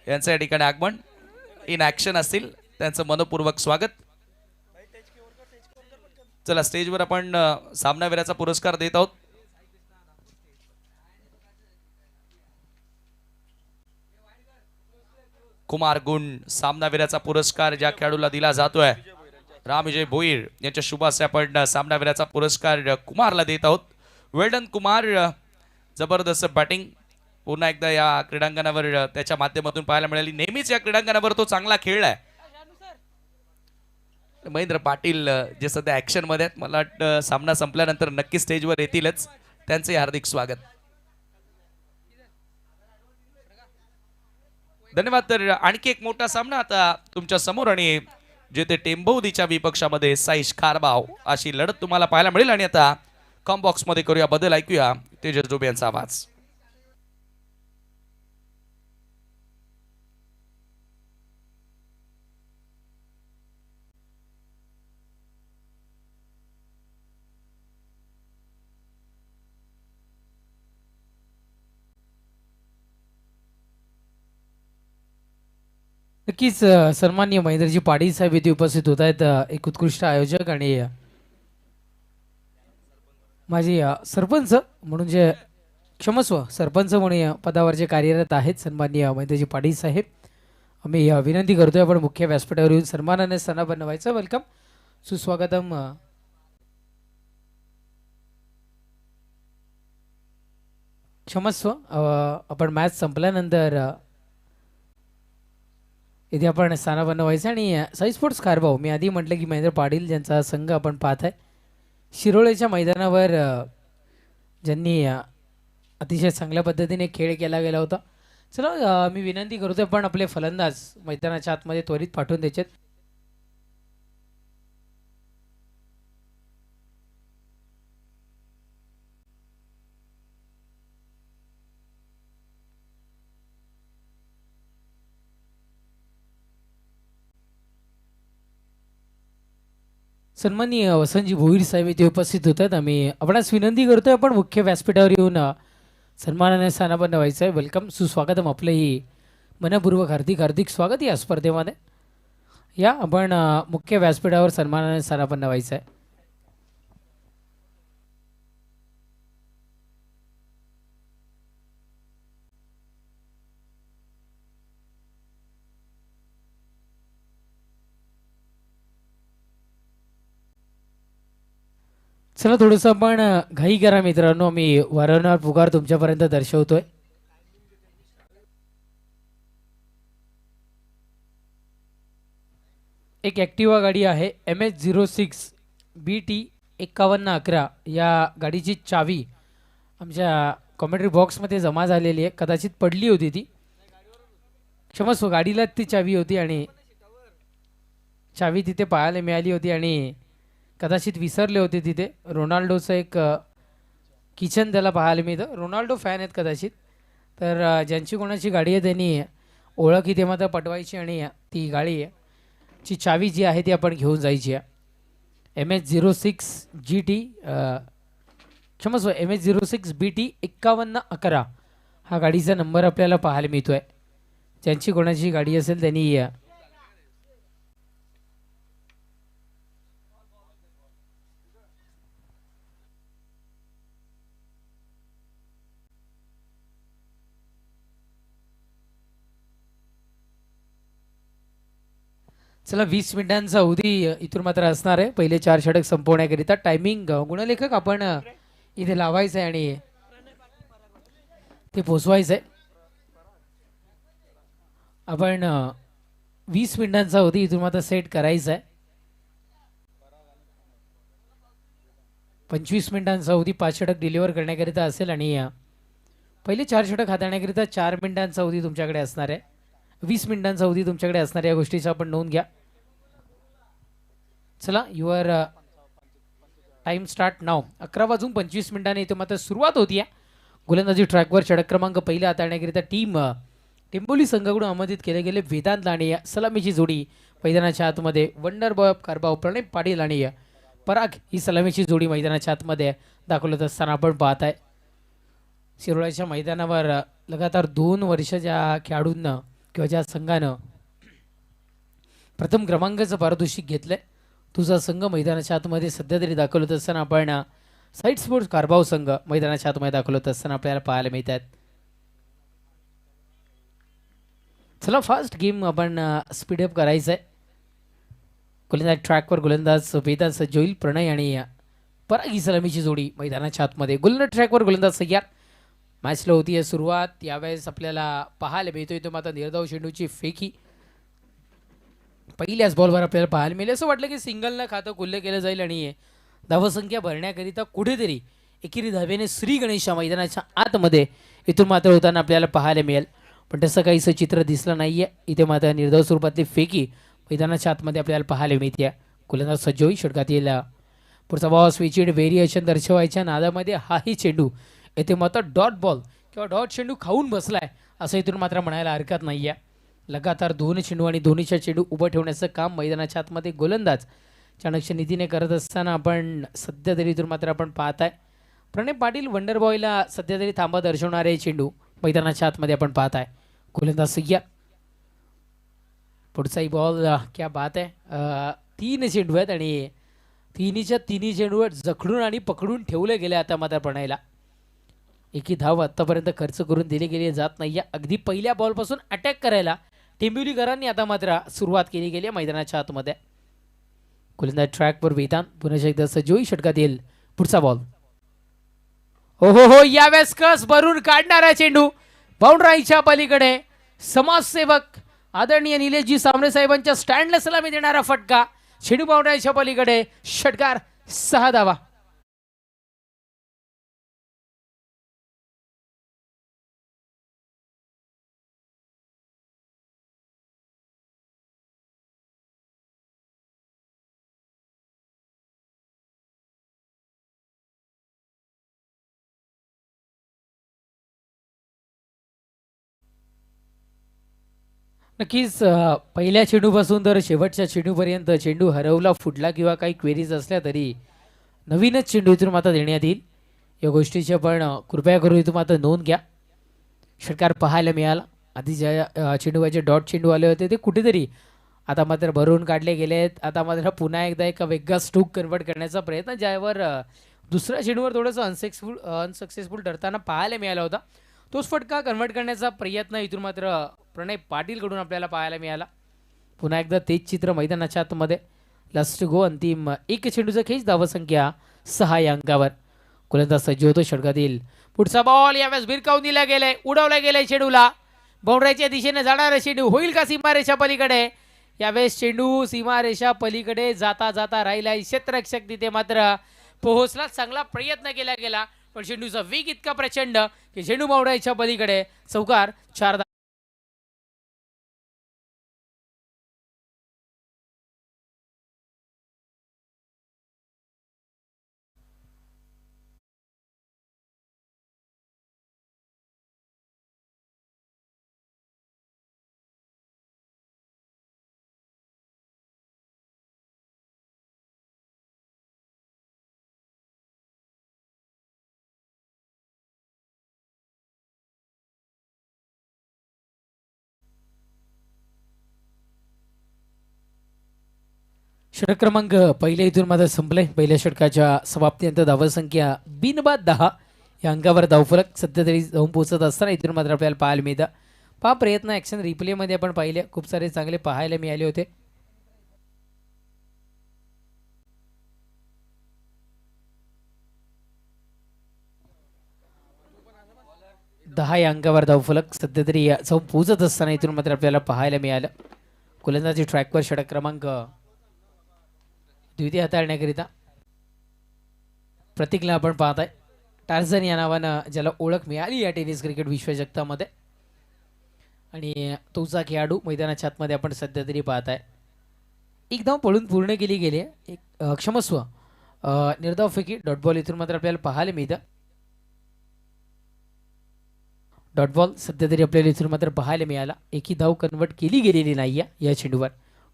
यांचं या ठिकाणी आगमन इन ॲक्शन असतील, त्यांचं मनपूर्वक स्वागत. चला स्टेजवर आपण सामनावीराचा पुरस्कार देत आहोत. कुमार गुण सामनावीराचा पुरस्कार ज्या खेळाडूला दिला जातोय, राम विजय भोईर यांच्या शुभ हस्ते आपण सामनावीराचा पुरस्कार कुमारला देत आहोत. वेल्डन कुमार, जबरदस्त बॅटिंग पुन्हा एकदा या क्रीडांगणावर त्याच्या माध्यमातून पाहायला मिळाली. नेहमीच या क्रीडांगणावर तो चांगला खेळलाय. महेंद्र पाटील जे सध्या ऍक्शन मध्ये आहेत, मला वाटतं सामना संपल्यानंतर नक्की स्टेजवर येतीलच. त्यांचे हार्दिक स्वागत. धन्यवाद. तर आणखी एक मोठा सामना आता तुमच्या समोर आणि जेथे टेंबोदीच्या विपक्षामध्ये साईश खारबाव अशी लढत तुम्हाला पाहायला मिळेल. आणि आता कॉम्बॉक्स मध्ये करूया बदल, ऐकूया तेजस डोबे यांचा आवाज. नक्कीच सन्माननीय महेंद्रजी पाटील साहेब इथे उपस्थित होत आहेत. एक उत्कृष्ट आयोजक आणि माझी सरपंच म्हणून जे क्षमस्व सरपंच म्हणून पदावर जे कार्यरत आहेत सन्माननीय महेंद्रजी पाटील साहेब, आम्ही विनंती करतोय आपण मुख्य व्यासपीठावर येऊन सन्मानाने सन्मान व्हायचं. वेलकम, सुस्वागतम. क्षमस्व, आपण मॅच संपल्यानंतर इथे आपण स्थानापन्न व्हायचं. आणि साई स्पोर्ट्स खारबाव, मी आधी म्हटलं की महेंद्र पाटील ज्यांचा संघ आपण पाहत आहे शिरोळेच्या मैदानावर, ज्यांनी अतिशय चांगल्या पद्धतीने खेळ केला गेला होता. चला मी विनंती करतोय पण आपले फलंदाज मैदानाच्या आतमध्ये त्वरित पाठवून द्यायचे. सन्माननीय वसंतजी भोईर साहेब इथे उपस्थित होतात. आम्ही आपणास विनंती करतोय आपण मुख्य व्यासपीठावर येऊन सन्मानाने स्थानापन्न व्हायचं आहे. वेलकम, सुस्वागतम. आपलंही मनपूर्वक हार्दिक हार्दिक स्वागत या स्पर्धेमध्ये. या आपण मुख्य व्यासपीठावर सन्मानाने स्थानापन्न व्हायचं आहे. चला थोडंसं आपण घाई करा मित्रांनो, मी वारंवार पुकार तुमच्यापर्यंत दर्शवतोय. एक ॲक्टिवा गाडी आहे MH06BT 5111. या गाडीची चावी आमच्या कॉमेंट्री बॉक्समध्ये जमा झालेली आहे. कदाचित पडली होती ती, क्षमस्व, गाडीला ती चावी होती आणि चावी तिथे पाहायला मिळाली होती आणि कदाचित विसरले होते तिथे. रोनाल्डोचं एक किचन त्याला पाहायला मिळतं. रोनाल्डो फॅन आहेत कदाचित, तर ज्यांची कोणाची गाडी आहे त्यांनी ओळख इथे मात्र पटवायची आणि ती गाडी ची चावी जी आहे ती आपण घेऊन जायची आहे. MH06GT, क्षमस्व, MH06BT 5111 हा गाडीचा नंबर आपल्याला पाहायला मिळतोय. ज्यांची कोणाची गाडी असेल त्यांनी चला 20 मिनिटांचा अवधी इथून मात्र असणार आहे पहिले 4 षटक संपवण्याकरिता. टायमिंग गुणलेखक आपण इथे लावायचं आहे आणि ते पोचवायचं आहे. आपण 20 मिनिटांचा अवधी इथून मात्र सेट करायचा आहे. 25 मिनिटांचा अवधी 5 षटक डिलिव्हर करण्याकरिता असेल आणि पहिले 4 षटक हाताळण्याकरिता 4 मिनिटांचा अवधी तुमच्याकडे असणार आहे. 20 मिनिटांचा अवधी तुमच्याकडे असणार, या गोष्टीचा आपण नोंद घ्या. चला, युअर टाइम स्टार्ट नाव. 11:25 इथे मात्र सुरुवात होती आहे. गोलंदाजी ट्रॅकवर षटक क्रमांक पहिला हाताळण्याकरिता टीम टेंबोली संघाकडून आमंत्रित केले गेले वेदांत आणि सलामीची जोडी मैदानाच्या आतमध्ये. वंडर बॉय ऑफ कारभाव प्रणय पाटील आणि पराग ही सलामीची जोडी मैदानाच्या आतमध्ये दाखवत असताना आपण पाहत आहे. शिरोळ्याच्या मैदानावर लगातार 2 वर्ष ज्या खेळाडूंना किंवा ज्या संघानं प्रथम क्रमांकाचं पारितोषिक घेतलंय तुझा संघ मैदानाच्या आतमध्ये सध्या तरी दाखवत असताना आपण साईड स्पोर्ट्स कारभाव संघ मैदानाच्या आतमध्ये दाखवत असताना आपल्याला पाहायला मिळत आहेत. चला फास्ट गेम आपण स्पीडअप करायचं आहे. गोलंदाज ट्रॅकवर गोलंदाज वेदांत सज्ज होईल. प्रणय आणि परागी सलामीची जोडी मैदानाच्या आतमध्ये. गोलंदाज ट्रॅकवर गोलंदाज तयार. मॅचला होती आहे सुरुवात. यावेळेस आपल्याला पाहायला मिळतोय तो मात्र निर्धाव चेंडूची फेकी पहिल्याच बॉलवर आपल्याला पाहायला मिळेल. असं वाटलं की सिंगलनं खातं खुल्लं केलं जाईल आणि धावसंख्या भरण्याकरिता कुठेतरी एकेरी धावेने श्री गणेशा मैदानाच्या आतमध्ये इथून मात्र होताना आपल्याला पाहायला मिळेल. पण तसं काहीसं चित्र दिसलं नाही आहे. इथे मात्र निर्धाव स्वरूपातली फेकी मैदानाच्या आतमध्ये आपल्याला पाहायला मिळते. गोलंदाज सज्ज होईल. षटकात येईल. पुढचा बॉल स्विचिड व्हेरिएशन दर्शवायच्या नादामध्ये हाही चेंडू येथे मात्र डॉट बॉल किंवा डॉट चेंडू खाऊन बसलाय असं इथून मात्र म्हणायला हरकत नाही आहे. लगातार 2 चेंडू आणि दोन्हीच्या चेंडू उभं ठेवण्याचं काम मैदानाच्या आतमध्ये गोलंदाज चाणक्य नीतीने करत असताना आपण सध्या तरी इथून मात्र आपण पाहताय. प्रणय पाटील वंडर बॉयला सध्या तरी थांबा दर्शवणारे चेंडू मैदानाच्या आतमध्ये आपण पाहताय. गोलंदाज सय्या. पुढचाही बॉल क्या बात आहे. 3 चेंडू आहेत आणि तिन्ही चेंडूवर जखडून आणि पकडून ठेवले गेले. आता मात्र प्रणयला एकी धाव आत्तापर्यंत खर्च करून दिली गेली जात नाही. अगदी पहिल्या बॉलपासून अटॅक करायला टेंबिवलीकरांनी आता मात्र सुरुवात केली गेली आहे मैदानाच्या आतमध्ये. गोलंदाज ट्रॅकवर वेदांत पुन्हा एकदा सज्जोई. षटकात येईल. पुढचा बॉल. हो यावेळेस कस भरून काढणारा चेंडू बाउंड्राईच्या पलीकडे. समाजसेवक आदरणीय निलेशजी सामने साहेबांच्या स्टँडला सलामी देणारा फटका. चेंडू बाउंड्राईच्या पलीकडे. षटकार. 6 धावा. नक्कीच पहिल्या चेंडूपासून तर शेवटच्या चेंडूपर्यंत चेंडू हरवला फुटला किंवा काही क्वेरीज असल्या तरी नवीनच चेंडू इथून मात्र देण्यात येईल. या गोष्टीची पण कृपया करून इथून मात्र नोंद घ्या. षटकार पाहायला मिळाला. आधी ज्या चेंडूचे डॉट चेंडू आले होते ते कुठेतरी आता मात्र भरून काढले गेले आहेत. आता मात्र पुन्हा एकदा एक वेगळा स्ट्रोक कन्वर्ट करण्याचा प्रयत्न ज्यावर दुसऱ्या चेंडूवर थोडंसं अनसक्सेसफुल ठरताना पाहायला मिळाला होता. तोच फटका कन्वर्ट करण्याचा प्रयत्न इथून मात्र प्रणय पाटीलकडून आपल्याला पाहायला मिळाला. पुन्हा एकदा तेच चित्र मैदानाच्या आतमध्ये. लास्ट गो अंतिम 1 चेंडूचा खेच. धावसंख्या 6 या अंकावर. गोलंदाज सज्ज होतो. षटकात येईल. पुढचा बॉल यावेळेस भिरकावून दिला गेलाय. उडवला गेलाय चेंडूला. बाउंड्राईच्या दिशेने जाणारा चेंडू होईल का सीमारेषा पलीकडे. यावेळेस चेंडू सीमारेषा पलीकडे जाता जाता राहिला. क्षेत्ररक्षक तिथे मात्र पोहोचला. चांगला प्रयत्न केला गेला पण चेंडूचा वेग इतका प्रचंड की चेंडू बाउंड्राईच्या पलीकडे. चौकार. 4 षटक क्रमांक पहिल्या इथून मात्र संपले. पहिल्या षटकाच्या समाप्तीनंतर धावसंख्या बिनबाद 10 या अंकावर धावफलक सध्या तरी जाऊन पोहोचत असताना इथून मात्र आपल्याला पाहायला मिळतं. पहा प्रयत्न ॲक्शन रिप्लेमध्ये आपण पाहिले. खूप सारे चांगले पाहायला मिळाले होते. दहा या अंकावर धावफलक सध्या तरी जाऊन पोहोचत असताना इथून मात्र आपल्याला पाहायला मिळालं. गोलंदाजी ट्रॅकवर षटक क्रमांक द्वितीय हाताळण्याकरिता प्रतीकला आपण पाहताय. टार्झन या नावानं ज्याला ओळख मिळाली या टेनिस क्रिकेट विश्वचषकामध्ये आणि तोचा खेळाडू मैदानाच्या आतमध्ये आपण सध्या तरी पाहताय. एक धाव पळून पूर्ण केली गेली आहे. एक क्षमस्व निर्धाव फेकी डॉट बॉल इथून मात्र आपल्याला पाहायला मिळतं. डॉट बॉल सध्या तरी आपल्याला इथून मात्र पाहायला मिळाला. एकही धाव कन्वर्ट केली गेलेली नाही या चेंडूवर.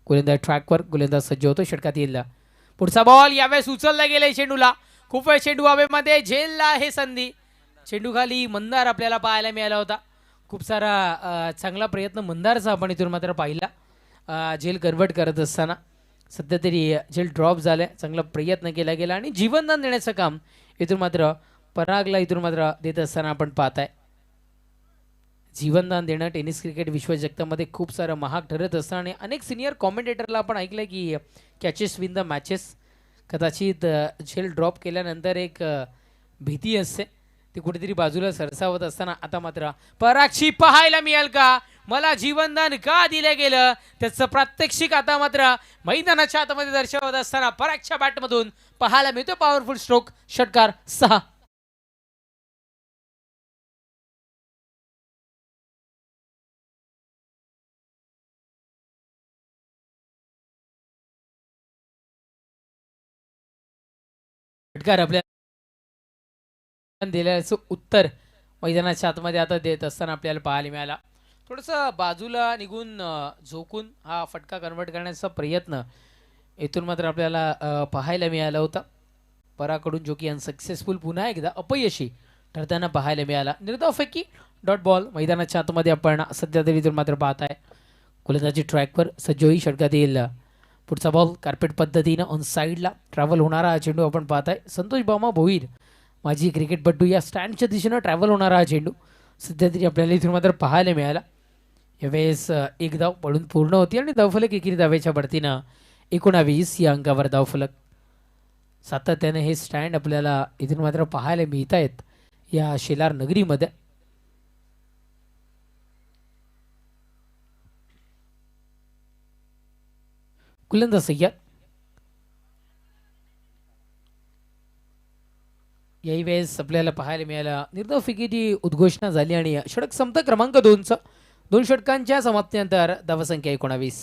गोलंदाज ट्रॅकवर गोलंदाज सज्ज होतो. षटकात येईल. पुढचा बॉल यावेळेस उचलला गेलाय चेंडूला. खूप वेळ चेंडू हवेमध्ये झेलला आहे संधी. चेंडू खाली मंदार आपल्याला पाहायला मिळाला होता. खूप सारा चांगला प्रयत्न मंदारचा आपण इथून मात्र पाहिला. झेल कन्वर्ट करत असताना सध्या तरी झेल ड्रॉप झाल्या. चांगला प्रयत्न केला गेला आणि जीवनदान देण्याचं काम इथून मात्र परागला इथून मात्र देत असताना आपण पाहताय. जीवनदान देणं टेनिस क्रिकेट विश्वचषकामध्ये खूप सारं महाग ठरत असतं आणि अनेक सिनियर कॉमेंटेटरला आपण ऐकलं की कॅचेस विन द मॅचेस. कदाचित झेल ड्रॉप केल्यानंतर एक भीती असते ती कुठेतरी बाजूला सरसावत असताना आता मात्र परागशी पाहायला मिळेल का, मला जीवनदान का दिलं गेलं त्याचं प्रात्यक्षिक आता मात्र मैदानाच्या आतमध्ये दर्शवत असताना परागच्या बॅटमधून पाहायला मिळतो. पॉवरफुल स्ट्रोक, षटकार 6. षटकार आपल्या दिल्याचं उत्तर मैदानाच्या आतमध्ये आता देत असताना आपल्याला पाहायला मिळाला. थोडंसं बाजूला निघून झोकून हा फटका कन्वर्ट करण्याचा प्रयत्न इथून मात्र आपल्याला पाहायला मिळाला होता पराकडून, जो की अनसक्सेसफुल पुन्हा एकदा अपयशी ठरताना पाहायला मिळाला. निर्धावफेकी डॉट बॉल मैदानाच्या आतमध्ये आपण सध्या तरी इथून मात्र पाहत आहे. गोलंदाजी ट्रॅकवर सज्जोई षटकातील पुढचा बॉल कार्पेट पद्धतीनं ऑन साईडला ट्रॅव्हल होणारा हा चेंडू आपण पाहत आहे. संतोष बामा भोईर माझी क्रिकेटपट्टू या स्टँडच्या दिशेनं ट्रॅव्हल होणारा हा चेंडू सध्या तरी आपल्याला इथून मात्र पाहायला मिळाला. यावेळेस एक धाव पडून पूर्ण होती आणि धावफलक एकेरी धावेच्या बढतीनं 19 या अंकावर धावफलक. सातत्याने हे स्टँड आपल्याला इथून मात्र पाहायला मिळत आहेत या शेलार नगरीमध्ये. गोलंदाज सय्यद याही वेळेस आपल्याला पाहायला मिळाला. निर्धावफेकीची उद्घोषणा झाली आणि षटक संपत क्रमांक 2चं 2 षटकांच्या समाप्तीनंतर धावसंख्या 19.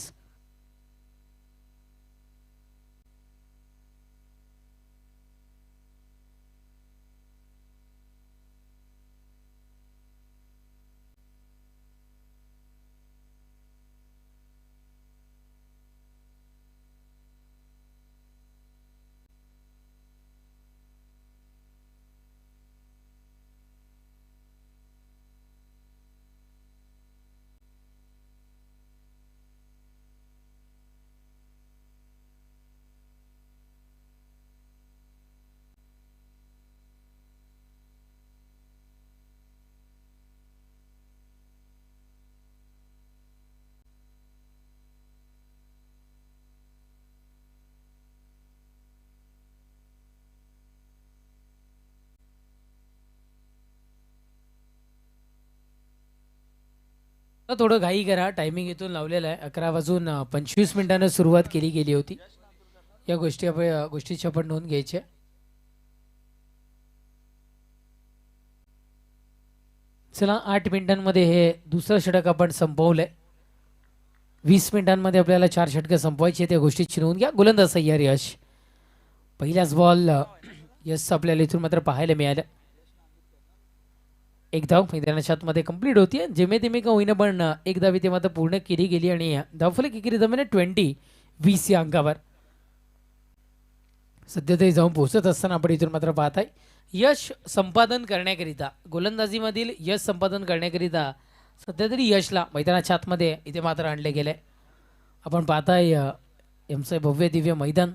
थोडं घाई करा, टायमिंग इथून लावलेला आहे. 11:25 सुरुवात केली गेली होती. या गोष्टीची आपण नोंद घ्यायची. चला 8 मिनिटांमध्ये हे दुसरं षटक आपण संपवलंय. 20 मिनिटांमध्ये आपल्याला 4 षटकं संपवायची, त्या गोष्टीची नोंद घ्या. गोलंदाज सय्यार यश. पहिलाच बॉल यश आपल्याला इथून मात्र पाहायला मिळालं. एक धाव मैदानाच्या आतमध्ये कंप्लीट होती. जेमे तेमे का होईना पण एक धाव इथे मात्र पूर्ण केली गेली आणि धावफलक एकेरी धावेने 20 या अंकावर सध्या तरी जाऊन पोहोचत असताना आपण इथून मात्र पाहत आहे. यश संपादन करण्याकरिता, गोलंदाजीमधील यश संपादन करण्याकरिता सध्या तरी यशला मैदानाच्या आतमध्ये इथे मात्र आणले गेले. आपण पाहताय एमचं भव्य दिव्य मैदान,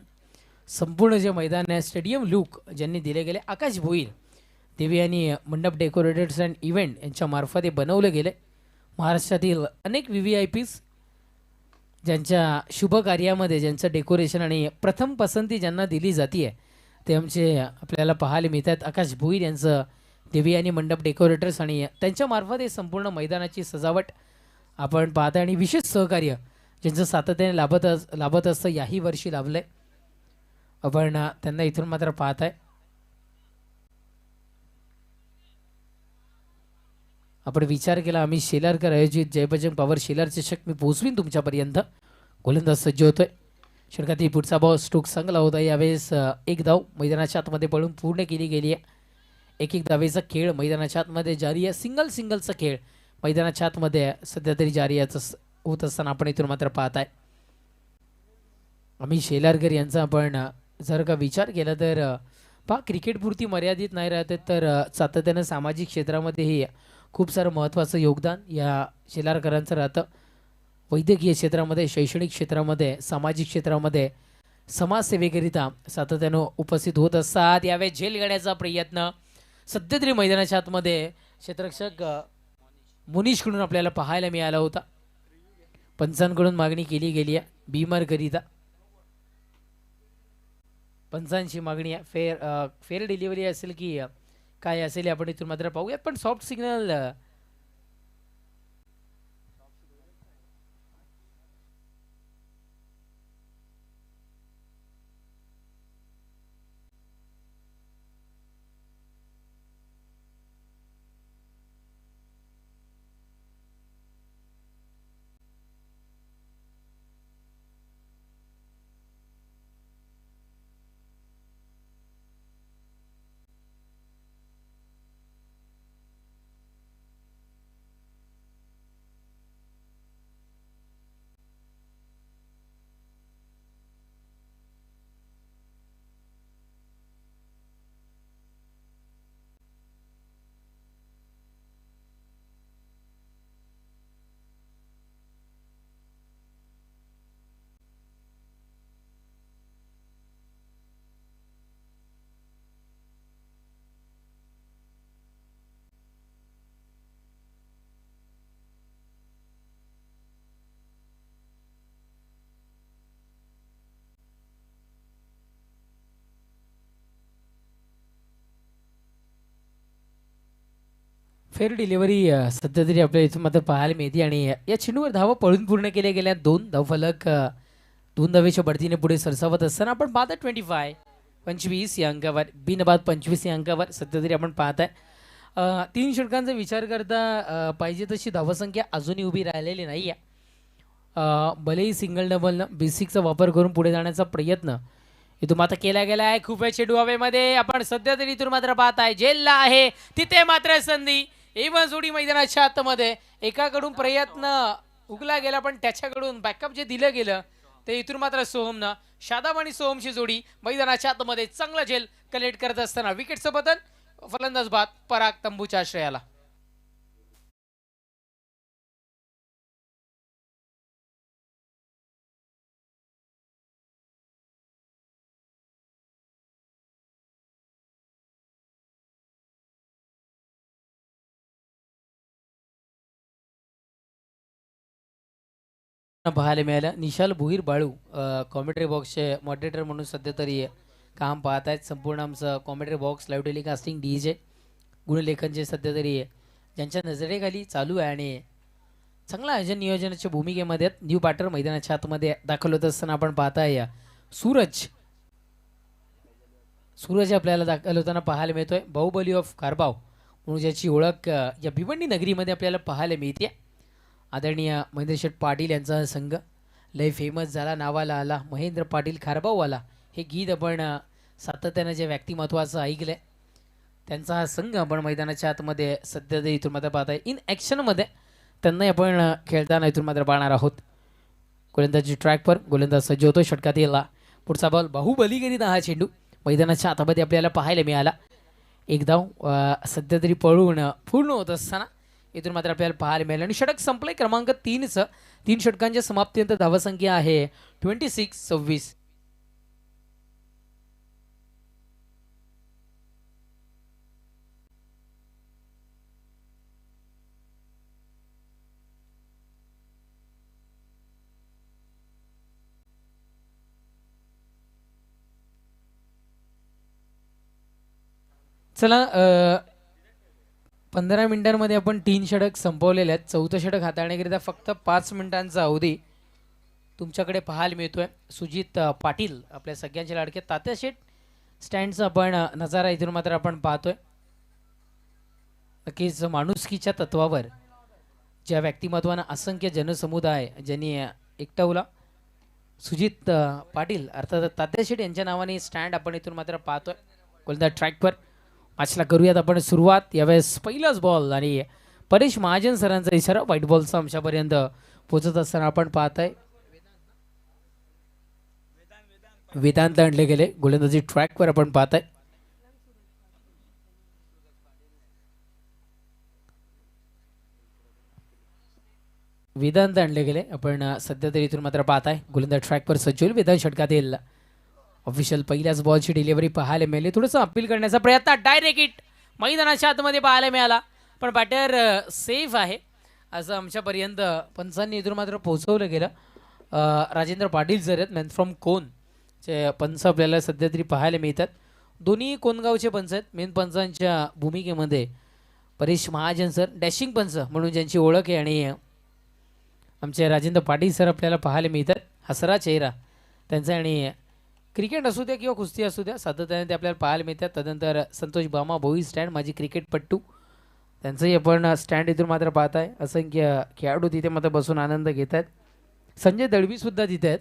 संपूर्ण जे मैदान आहे स्टेडियम लुक ज्यांनी दिले गेले आकाश भोईर देवी आणि मंडप डेकोरेटर्स अँड इव्हेंट यांच्या मार्फत हे बनवलं गेले. महाराष्ट्रातील अनेक VVIPs ज्यांच्या शुभ कार्यामध्ये ज्यांचं डेकोरेशन आणि प्रथम पसंती ज्यांना दिली जाते ते आमचे आपल्याला पाहायला मिळतात. आकाश भोईर यांचं देवी आणि मंडप डेकोरेटर्स आणि त्यांच्या मार्फत हे संपूर्ण मैदानाची सजावट आपण पाहत आहे आणि विशेष सहकार्य ज्यांचं सातत्याने लाभत असतं याही वर्षी लाभलं आहे. आपण त्यांना इथून मात्र पाहत आहे. आपण विचार केला अमित शेलारकर आयोजित जयबजरंग पॉवर शेलार चषक मी पोहोचवीन तुमच्यापर्यंत. गोलंदाज सज्ज होतोय. षटकातील पुढचा बॉल स्ट्रोक चांगला होता. यावेळेस एक धाव मैदानाच्या आतमध्ये पडून पूर्ण केली गेली आहे. एक धावेचा खेळ मैदानाच्या आतमध्ये जारी आहे. सिंगलचा खेळ मैदानाच्या आतमध्ये सध्या तरी जारी होत असताना आपण इथून मात्र पाहत आहे. अमित शेलारकर यांचा आपण जर का विचार केला तर क्रिकेटपुरती मर्यादित नाही राहते तर सातत्यानं सामाजिक क्षेत्रामध्येही खूप सारं महत्त्वाचं योगदान या शेलारकरांचं राहतं. वैद्यकीय क्षेत्रामध्ये, शैक्षणिक क्षेत्रामध्ये, सामाजिक क्षेत्रामध्ये समाजसेवेकरिता सातत्यानं उपस्थित होत असतात. यावेळी झेल घेण्याचा प्रयत्न सध्या तरी मैदानाच्या आतमध्ये क्षेत्ररक्षक मुनीशकडून आपल्याला पाहायला मिळाला होता. पंचांकडून मागणी केली गेली आहे बीमारकरिता. पंचांची मागणी आहे फेअर डिलिव्हरी असेल की काय असेल आपण इथून मात्र पाहूयात. पण सॉफ्ट सिग्नल फेअर डिलिव्हरी सध्या तरी आपल्या इथून मात्र पाहायला मिळते. आणि या चेंडूवर धावा पळून पूर्ण केल्या गेल्या. 2 धावफलक 2 धावेच्या बढतीने पुढे सरसावत असताना आपण पाहता 25 या अंकावर बिनबाद 25 या अंकावर सध्या तरी आपण पाहताय. 3 षटकांचा विचार करता पाहिजे तशी धावसंख्या अजूनही उभी राहिलेली नाही आहे. भलेही सिंगल डबलनं बेसिकचा वापर करून पुढे जाण्याचा प्रयत्न इथून मात्र केला गेला आहे. खूप वेळ चेंडू हवेमध्ये आपण सध्या तरी इथून मात्र पाहताय जेलला आहे तिथे मात्र संधी. एवन जोडी मैदानाच्या आतमध्ये एकाकडून प्रयत्न उगला गेला पण त्याच्याकडून बॅकअप जे दिलं गेलं ते इथून मात्र सोहमनं शादाब आणि सोहमची जोडी मैदानाच्या आतमध्ये चांगला झेल कलेक्ट करत असताना विकेटचं बदल फलंदाज बाद पराग तंबूच्या आश्रयाला. पाहायला मिळालं. निशाल भुईर बाळू कॉमेंट्री बॉक्सचे मॉडरेटर म्हणून सध्या तरी काम पाहत आहेत. संपूर्ण आमचं कॉमेंट्री बॉक्स लाईव्ह टेलिकास्टिंग DJ गुणलेखन जे सध्या तरी ज्यांच्या नजरेखाली चालू आहे आणि चांगला आयोजन नियोजनाच्या भूमिकेमध्ये न्यू बॅटर मैदानाच्या आतमध्ये दाखल होत असताना आपण पाहताय सूरज आपल्याला दाखल होताना पाहायला मिळतोय. बाहुबली ऑफ कारबाव म्हणून ज्याची ओळख या भिवंडी नगरीमध्ये आपल्याला पाहायला मिळते. आदरणीय महेंद्र शेठ पाटील यांचा संघ लय फेमस झाला, नावाला आला महेंद्र पाटील खारबाववाला. हे गीत आपण सातत्यानं जे व्यक्तिमत्वाचं ऐकलंय त्यांचा हा संघ आपण मैदानाच्या आतमध्ये सध्या तरी इथून मात्र पाहताय. इन ॲक्शनमध्ये त्यांनाही आपण खेळताना इथून मात्र पाहणार आहोत. गोलंदाजी ट्रॅकवर गोलंदाज सज्ज होतो. षटकात येला पुढचा बॉल बाहुबलीकरिता हा चेंडू मैदानाच्या आतमध्ये आपल्याला पाहायला मिळाला. एक धाव सध्या तरी पळून पूर्ण होत असताना इथून मात्र आपल्याला पाहायला मिळालं. आणि षटक संपले क्रमांक 3चं. 3 षटकांच्या समाप्तीनंतर धावसंख्या आहे 26-26. चला 15 मिनिटांमध्ये आपण 3 षटक संपवलेले आहेत. 4थं षटक हाताळण्याकरिता फक्त 5 मिनिटांचा अवधी तुमच्याकडे पाहायला मिळतोय. सुजित पाटील आपल्या सगळ्यांचे लाडके तात्या शेठ स्टँडचा आपण नजारा इथून मात्र आपण पाहतोय. नक्कीच माणुसकीच्या तत्वावर ज्या व्यक्तिमत्वानं असंख्य जनसमुदाय ज्यांनी एकटवला सुजित पाटील अर्थात तात्या शेठ यांच्या नावाने स्टँड आपण इथून मात्र पाहतोय. गोलंदाज ट्रॅकवर मॅचला करूयात आपण सुरुवात. यावेळेस पहिलाच बॉल आणि परेश महाजन सरांचा इशारा व्हाईट बॉलचा आमच्यापर्यंत पोहोचत असताना आपण पाहताय. वेदांत आणले गेले. गोलंदाजी ट्रॅकवर आपण पाहताय. वेदांत आणले गेले. आपण सध्या तरी इथून मात्र पाहत आहे गोलंदाज ट्रॅकवर सज्ज होईल. वेदांत षटकातील ऑफिशियल पहिल्याच बॉलची डिलिव्हरी पाहायला मिळाली. थोडंसं अपील करण्याचा प्रयत्न, डायरेक्ट हिट मैदानाच्या आतमध्ये पाहायला मिळाला, पण बॅटर सेफ आहे असं आमच्यापर्यंत पंचांनी इथून मात्र पोहोचवलं गेलं. राजेंद्र पाटील सर आहेत मॅन फ्रॉम कोन चे पंच आपल्याला सध्या तरी पाहायला मिळतात. दोन्ही कोणगावचे पंच आहेत. मेन पंचांच्या भूमिकेमध्ये परेश महाजन सर डॅशिंग पंच म्हणून ज्यांची ओळख आहे, आणि आमचे राजेंद्र पाटील सर आपल्याला पाहायला मिळतात. हसरा चेहरा त्यांचा, आणि क्रिकेट असू द्या किंवा कुस्ती असू द्या सातत्याने ते आपल्याला पाहायला मिळतात. तदनंतर संतोष बामा भोई स्टँड माझी क्रिकेटपट्टू त्यांचंही आपण स्टँड इथून मात्र पाहत आहे. असंख्य खेळाडू तिथे मात्र बसून आनंद घेत आहेत. संजय दळवीसुद्धा तिथे आहेत.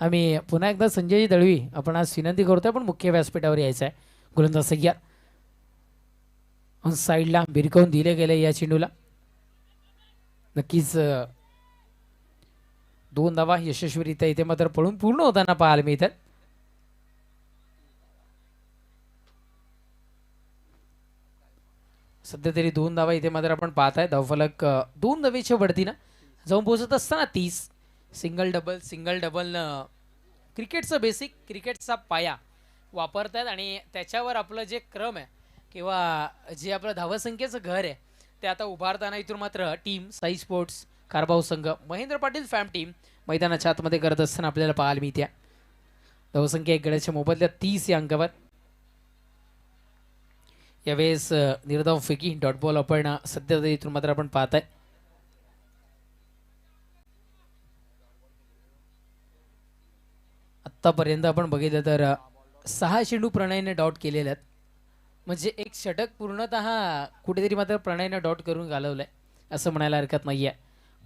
आम्ही पुन्हा एकदा संजय दळवी आपण आज विनंती करतोय, पण मुख्य व्यासपीठावर यायचं आहे. गोलंदाज सय्या साईडला भिरकावून दिले गेले या चेंडूला. नक्कीच 2 धावा यशस्वीरित्या इथे मात्र पळून पूर्ण होताना पाहायला मिळतात. सध्या तरी 2 धावा इथे मात्र आपण पाहत आहे. धावफलक 2 धावेच्या वरतीनं जाऊन पोहोचत असताना 30 सिंगल डबल क्रिकेटचं बेसिक, क्रिकेटचा पाया वापरतात, आणि त्याच्यावर आपलं जे क्रम आहे किंवा जे आपलं धावसंख्येचं घर आहे ते आता उभारताना इथून मात्र टीम साई स्पोर्ट्स कारभाव संघ महेंद्र पाटील फॅम टीम मैदानाच्या आतमध्ये करत असताना आपल्याला पाहायला मिळते. धावसंख्या 1 गड्याच्या मोबदल्यात 30 या अंकावर. यावेळेस निर्धाव फेकी डॉट बॉल आपण सध्या इथून मात्र आपण पाहत आहे. आत्तापर्यंत आपण बघितलं तर 6 चेंडू प्रणयने डॉट केलेले आहेत. म्हणजे एक षटक पूर्णतः कुठेतरी मात्र प्रणयने डॉट करून घालवलंय असं म्हणायला हरकत नाही आहे.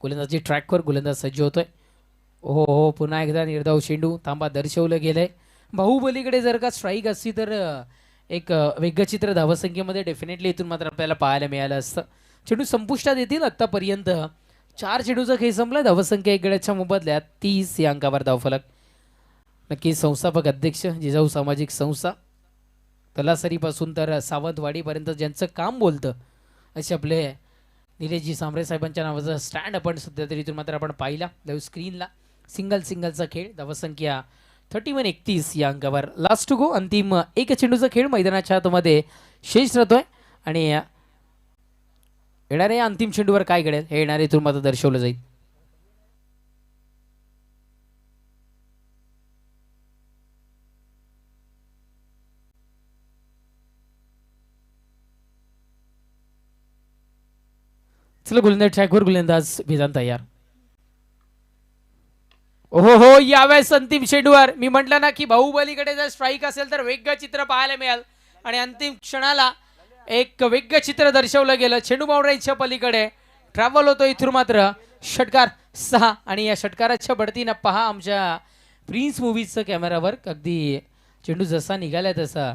गोलंदाजी ट्रॅकवर गोलंदाज सज्ज होतोय. हो हो, पुन्हा एकदा निर्धाव चेंडू थांबा दर्शवलं गेलंय. बाहुबलीकडे जर का स्ट्राईक असती तर एक व्यंगचित्र धावसंख्येमध्ये डेफिनेटली इथून मात्र आपल्याला पाहायला मिळालं असतं. चेंडू संपुष्टात येतील. आत्तापर्यंत 4 चेंडूचा खेळ संपला. धावसंख्या 1 गड्याच्या मोबदल्यात 30 या अंकावर धावफलक. नक्की संस्थापक अध्यक्ष जिजाऊ सामाजिक संस्था तलासरीपासून तर सावंतवाडीपर्यंत ज्यांचं काम बोलतं असे आपले निलेशजी सांबरे साहेबांच्या नावाचा स्टँड आपण सध्या तरी इथून मात्र आपण पाहिला. लाईव्ह स्क्रीनला सिंगलचा खेळ. धावसंख्या 31-31 या अंकावर. लास्ट टू गो अंतिम 1 चेंडूचा खेळ मैदानाच्या आतमध्ये शेष राहतोय, आणि येणाऱ्या अंतिम चेंडूवर काय घडेल हे येणारे इथून मात्र दर्शवलं जाईल. चला गोलंदाज ट्रॅकवर गोलंदाज वेदांत तयार. हो हो, यावेळेस अंतिम चेंडूवर मी म्हटलं ना की बाहुबलीकडे जर स्ट्राईक असेल तर व्यंगचित्र पाहायला मिळेल, आणि अंतिम क्षणाला एक व्यंगचित्र दर्शवलं गेलं. चेंडू बाउंड्रीच्या पलीकडे ट्रॅव्हल होतो इथून मात्र षटकार 6, आणि या षटकाराच्या बढतीनं पहा आमच्या प्रिन्स मूवीजचं कॅमेरावर. अगदी चेंडू जसा निघाला तसा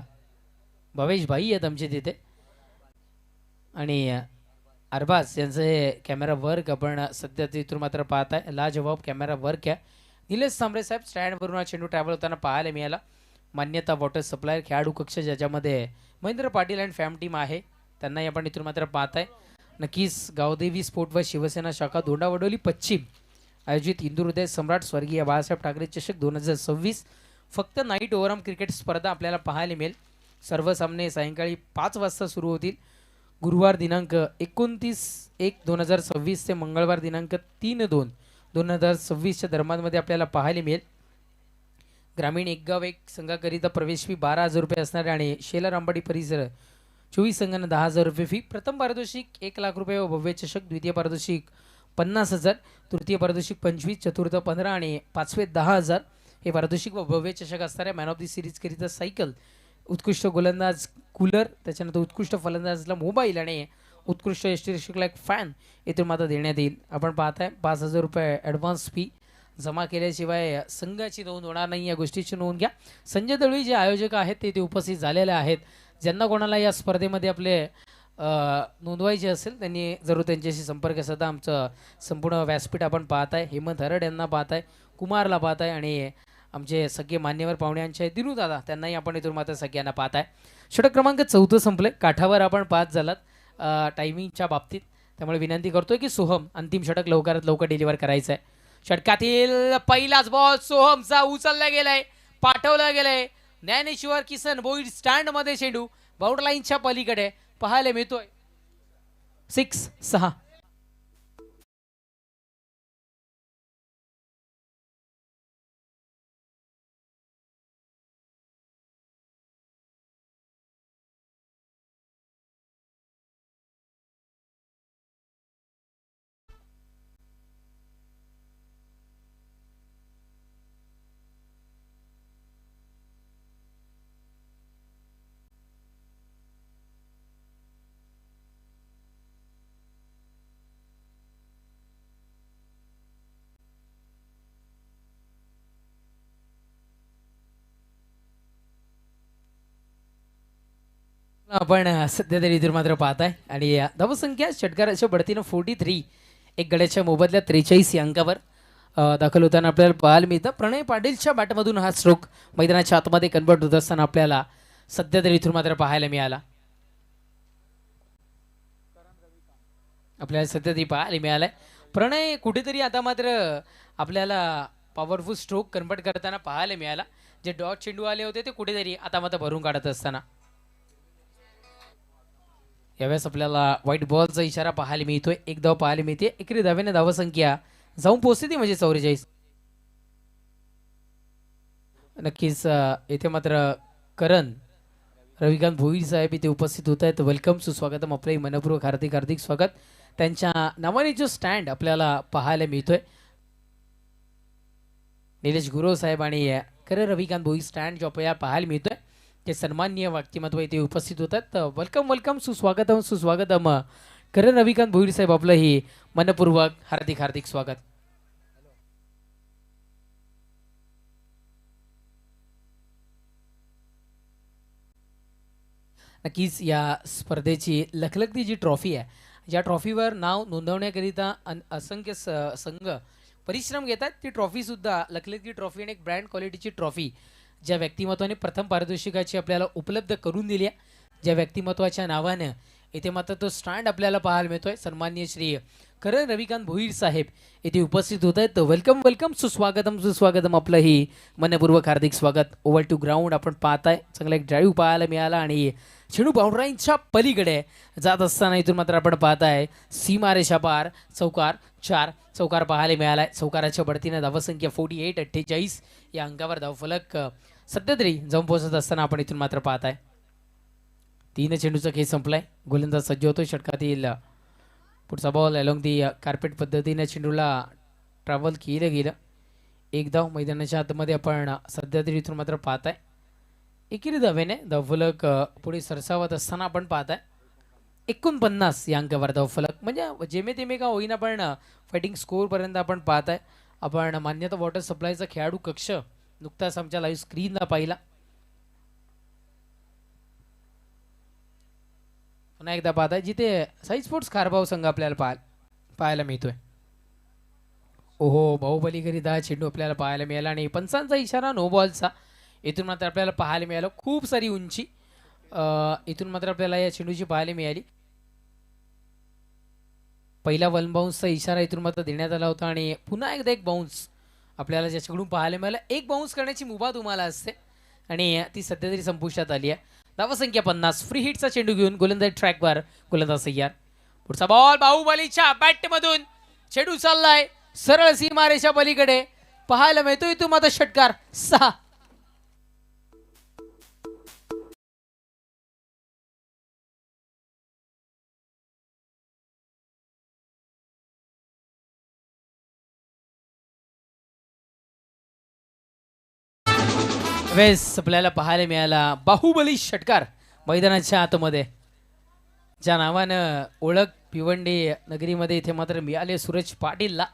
भवेश भाई आहेत आमचे तिथे, आणि अरबाज यांचं हे कॅमेरा वर्क आपण सध्या इथून मात्र पाहत आहे. लाजवाब कॅमेरा वर्क आहे. निलेश सांबरे साहेब स्टँडवरून हा चेंडू ट्रॅव्हल होताना पाहायला मिळाला. मान्यता वॉटर सप्लायर खेळाडू कक्ष ज्याच्यामध्ये महेंद्र पाटील अँड फॅम टीम आहे त्यांनाही आपण इथून मात्र पाहत आहे. नक्कीच गावदेवी स्पोर्ट व शिवसेना शाखा दोंडावडोली पश्चिम आयोजित हिंदू हृदय सम्राट स्वर्गीय बाळासाहेब ठाकरे चषक 2026 फक्त नाईट ओव्हरऑल क्रिकेट स्पर्धा आपल्याला पाहायला मिळेल. सर्व सामने सायंकाळी 5 वाजता सुरू होतील. गुरुवार दिनांक 29/1/2026 ते मंगळवार दिनांक 3/2/2026 दरम्यानमध्ये आपल्याला पाहायला मिळेल. ग्रामीण एक गाव एक संघाकरिता प्रवेश फी 12,000 रुपये असणार आहे, आणि शेलार अंबाडी परिसर 24 संघांना 10,000 रुपये फी. प्रथम पारितोषिक 1 लाख रुपये व भव्य चषक. द्वितीय पारितोषिक 50,000, तृतीय पारितोषिक 25, चतुर्थ 15 आणि पाचवे 10,000 हे पारितोषिक व भव्य चषक असणार आहे. मॅन ऑफ दी सिरीज करिता सायकल, उत्कृष्ट गोलंदाज कूलर, त्याच्यानंतर उत्कृष्ट फलंदाजला मोबाईल, आणि उत्कृष्ट यष्टिरक्षकला एक फॅन इथून मात्र देण्यात येईल. आपण पाहताय 5,000 रुपये ॲडव्हान्स फी जमा केल्याशिवाय संघाची नोंद होणार नाही. या गोष्टीची नोंद घ्या. संजय दळवी जे आयोजक आहेत ते उपस्थित झालेले आहेत. ज्यांना कोणाला या स्पर्धेमध्ये आपले नोंदवायचे असेल त्यांनी जरूर त्यांच्याशी संपर्क साधा. आमचं संपूर्ण व्यासपीठ आपण पाहत आहे. हेमंत हरड यांना पाहत आहे, कुमारला पाहत आहे, आणि आमचे सगळे मान्यवर पाहुण्यांचे दिनू दादा त्यांनाही आपण इथून मात्र सगळ्यांना पाहत आहे. षटक क्रमांक 4 संपले. काठावर आपण 5 झालात टायमिंगच्या बाबतीत. त्यामुळे विनंती करतोय की सोहम अंतिम षटक लवकरात लवकर डिलिव्हर करायचं आहे. षटकातील पहिलाच बॉल सोहमचा उचलला गेलाय, पाठवला गेलाय. ज्ञानेश्वर किसन बोईड स्टँड मध्ये चेंडू बाउंड्री लाईनच्या पलीकडे पाहायला मिळतोय. 6-6. आपण सध्या तरी इथून मात्र पाहताय आणि धावसंख्या षटकाराच्या बढतीनं 43, एक गड्याच्या मोबदल्यात 43 या अंकावर दाखल होताना आपल्याला पाहायला मिळतं. प्रणय पाटीलच्या बॅटमधून हा स्ट्रोक मैदानाच्या आतमध्ये कन्वर्ट होत असताना आपल्याला सध्या तरी इथून मात्र पाहायला मिळाला. आपल्याला सध्या तरी पाहायला मिळालाय. प्रणय कुठेतरी आता मात्र आपल्याला पॉवरफुल स्ट्रोक कन्वर्ट करताना पाहायला मिळाला. जे डॉट चेंडू आले होते ते कुठेतरी आता मात्र भरून काढत असताना यावेळेस आपल्याला व्हाईट बॉलचा इशारा पाहायला मिळतोय. एक धाव पाहायला मिळते. एकरी धाव्याने धावसंख्या जाऊन पोहोचते ती म्हणजे 44. नक्कीच येथे मात्र करण रविकांत भोईर साहेब इथे उपस्थित होत आहेत. वेलकम सुस्वागतम, आपले मनपूर्वक हार्दिक हार्दिक स्वागत. त्यांच्या नावाने जो स्टँड आपल्याला पाहायला मिळतोय निलेश गुरव साहेब आणि करण रविकांत भोईर स्टँड जो आपल्याला पाहायला मिळतोय ते सन्माननीय व्यक्तिमत्व इथे उपस्थित होतात. वेलकम वेलकम, सुस्वागतम सुस्वागतम. करण रविकांत भोईर साहेब आपलंही मनपूर्वक हार्दिक हार्दिक स्वागत. नक्कीच या स्पर्धेची लखलखती जी ट्रॉफी आहे, ज्या ट्रॉफीवर नाव नोंदवण्याकरिता असंख्य संघ परिश्रम घेतात, ती ट्रॉफीसुद्धा लखलखती ट्रॉफी आणि एक ब्रँड क्वालिटीची ट्रॉफी ज्या व्यक्तिमत्वाने प्रथम पारितोषिकाची आपल्याला उपलब्ध करून दिली आहे, ज्या व्यक्तिमत्वाच्या नावानं इथे मात्र तो स्टँड आपल्याला पाहायला मिळतोय. सन्माननीय श्री करण रविकांत भोईर साहेब इथे उपस्थित होत आहेत. वेलकम वेलकम, सुस्वागतम सुस्वागतम, आपलंही मनपूर्वक हार्दिक स्वागत. ओव्हर टू ग्राउंड आपण पाहताय, चांगला एक ड्राईव्ह पाहायला मिळाला आणि चेंडू बाउंड्राईनच्या पलीकडे जात असताना इथून मात्र आपण पाहताय सीमारेषा पार चौकार 4 चौकार पाहायला मिळालाय. चौकाराच्या बढतीने धावसंख्या 48-48 या अंकावर धावफलक सध्या तरी जाऊन पोहोचत असताना आपण इथून मात्र पाहताय 3 चेंडूचा खेळ संपलाय. गोलंदाज सज्ज होतोय. षटकातील पुढचा बॉल अलॉंग दी कार्पेट पद्धतीने चेंडूला ट्रॅव्हल केलं गेलं. एक धाव मैदानाच्या आतमध्ये आपण सध्या तरी इथून मात्र पाहताय. एकेरी धावेने धावफलक पुढे सरसावत असताना आपण पाहताय 49 या अंकावर धावफलक, म्हणजे जेमे तेमे का होईना पण फायटिंग स्कोअरपर्यंत आपण पाहताय. आपण मान्यता वॉटर सप्लायचा खेळाडू कक्ष नुकताच आमच्या लाईव्ह स्क्रीनला पाहिला. पुन्हा एकदा पाहताय जिथे साई स्पोर्ट्स खारबाव संघ आपल्याला पाहायला मिळतोय. ओहो, बाहुबली घरी 10 चेंडू आपल्याला पाहायला मिळाला आणि पंचांचा इशारा नो बॉलचा इथून मात्र आपल्याला पाहायला मिळालं. खूप सारी उंची इथून मात्र आपल्याला या चेंडूची पाहायला मिळाली. पहिला 1 बाउन्सचा इशारा इथून मात्र देण्यात आला होता आणि पुन्हा एकदा एक बाउन्स आपल्याला ज्याच्याकडून पाहायला मिळालं. एक बाउन्स करण्याची मुभा तुम्हाला असते आणि ती सध्या तरी संपुष्टात आली आहे. धावसंख्या 50. फ्री हिटचा चेंडू घेऊन गोलंदाज ट्रॅकवर, गोलंदाज तयार. पुढचा बॉल बाहुबलीच्या बॅटमधून चेंडू चाललाय सरळ सीमारेषा पलीकडे पाहायला मिळतो. इथून मात्र षटकार 6. वेस आपल्याला पाहायला मिळाला बाहुबली षटकार मैदानाच्या आतमध्ये, ज्या नावानं ओळख भिवंडी नगरीमध्ये इथे मात्र मिळाले सूरज पाटीलला.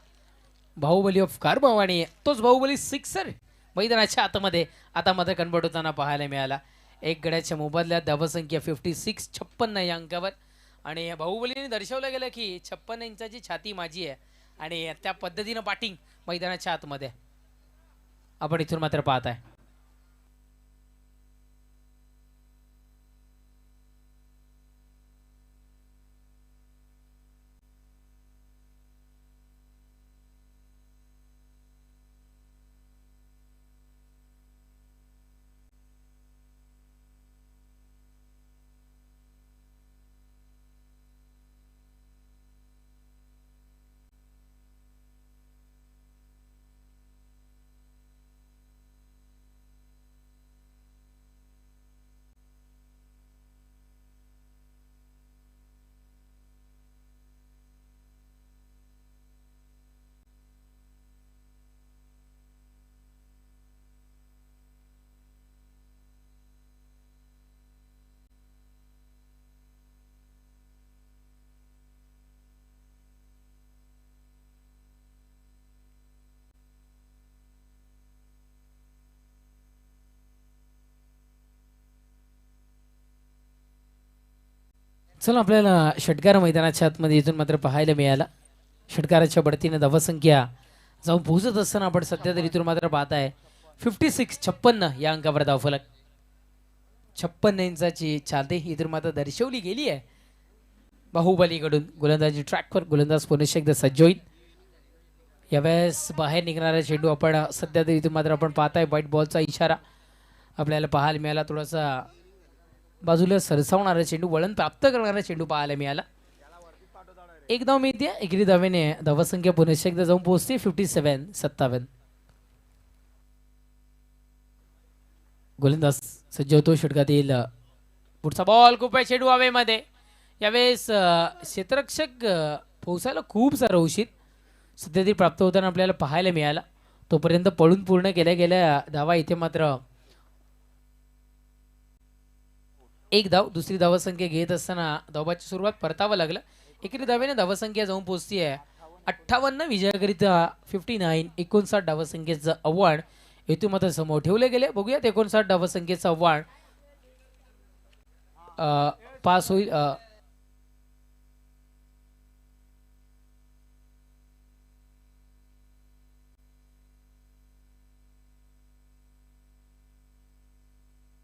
बाहुबली ऑफ कारबाव आणि तोच बाहुबली सिक्सर मैदानाच्या आतमध्ये आता मात्र कन्वर्ट होताना पाहायला मिळाला. एक गड्याच्या मोबदल्यात धावसंख्या 56 या अंकावर आणि बाहुबलीने दर्शवलं गेलं की 56 इंचाची छाती माझी आहे आणि त्या पद्धतीनं बॅटिंग मैदानाच्या आतमध्ये आपण इथून मात्र पाहताय. चला आपल्याला षटकार मैदानाच्या आतमध्ये इथून मात्र पाहायला मिळाला. षटकाराच्या बढतीने धावसंख्या जाऊन पोहोचत असताना आपण सध्या तरी इथून मात्र पाहताय 56 या अंकावर धावफलक. 56 इंचाची चालते इथून मात्र दर्शवली गेली आहे बाहुबलीकडून. गोलंदाजी ट्रॅकवर गोलंदाज पुन्हा एकदा सज्ज होईल. यावेळेस बाहेर निघणारा चेंडू आपण सध्या तरी इथून मात्र आपण पाहताय व्हाईट बॉलचा इशारा आपल्याला पाहायला मिळाला. थोडासा बाजूला सरसावणारा चेंडू वळण प्राप्त करणारा चेंडू पाहायला मिळाला. एक धाव मिळते एकेरी धावेने धावसंख्या पुन्हा एकदा जाऊन पोहोचते 57. गोलंदाज सज्ज होतो. षटकात येईल पुढचा बॉल खूप आहे चेंडू हवेमध्ये. यावेळेस क्षेत्ररक्षक पोहोचायला खूप सारा उशीर सध्या ती प्राप्त होताना आपल्याला पाहायला मिळाला. तोपर्यंत पळून पूर्ण केल्या गेल्या धावा इथे मात्र एक धाव. दुसरी धावसंख्या घेत असताना धावाची सुरुवात परतावं लागलं. एकेरी धावेने धावसंख्या जाऊन पोहोचती आहे 58. विजयाकरिता 59 59 धावसंख्येचं आव्हान हेतू मात्र समोर ठेवले गेले. बघूयात 59 धावसंख्येचं आव्हान पास होईल.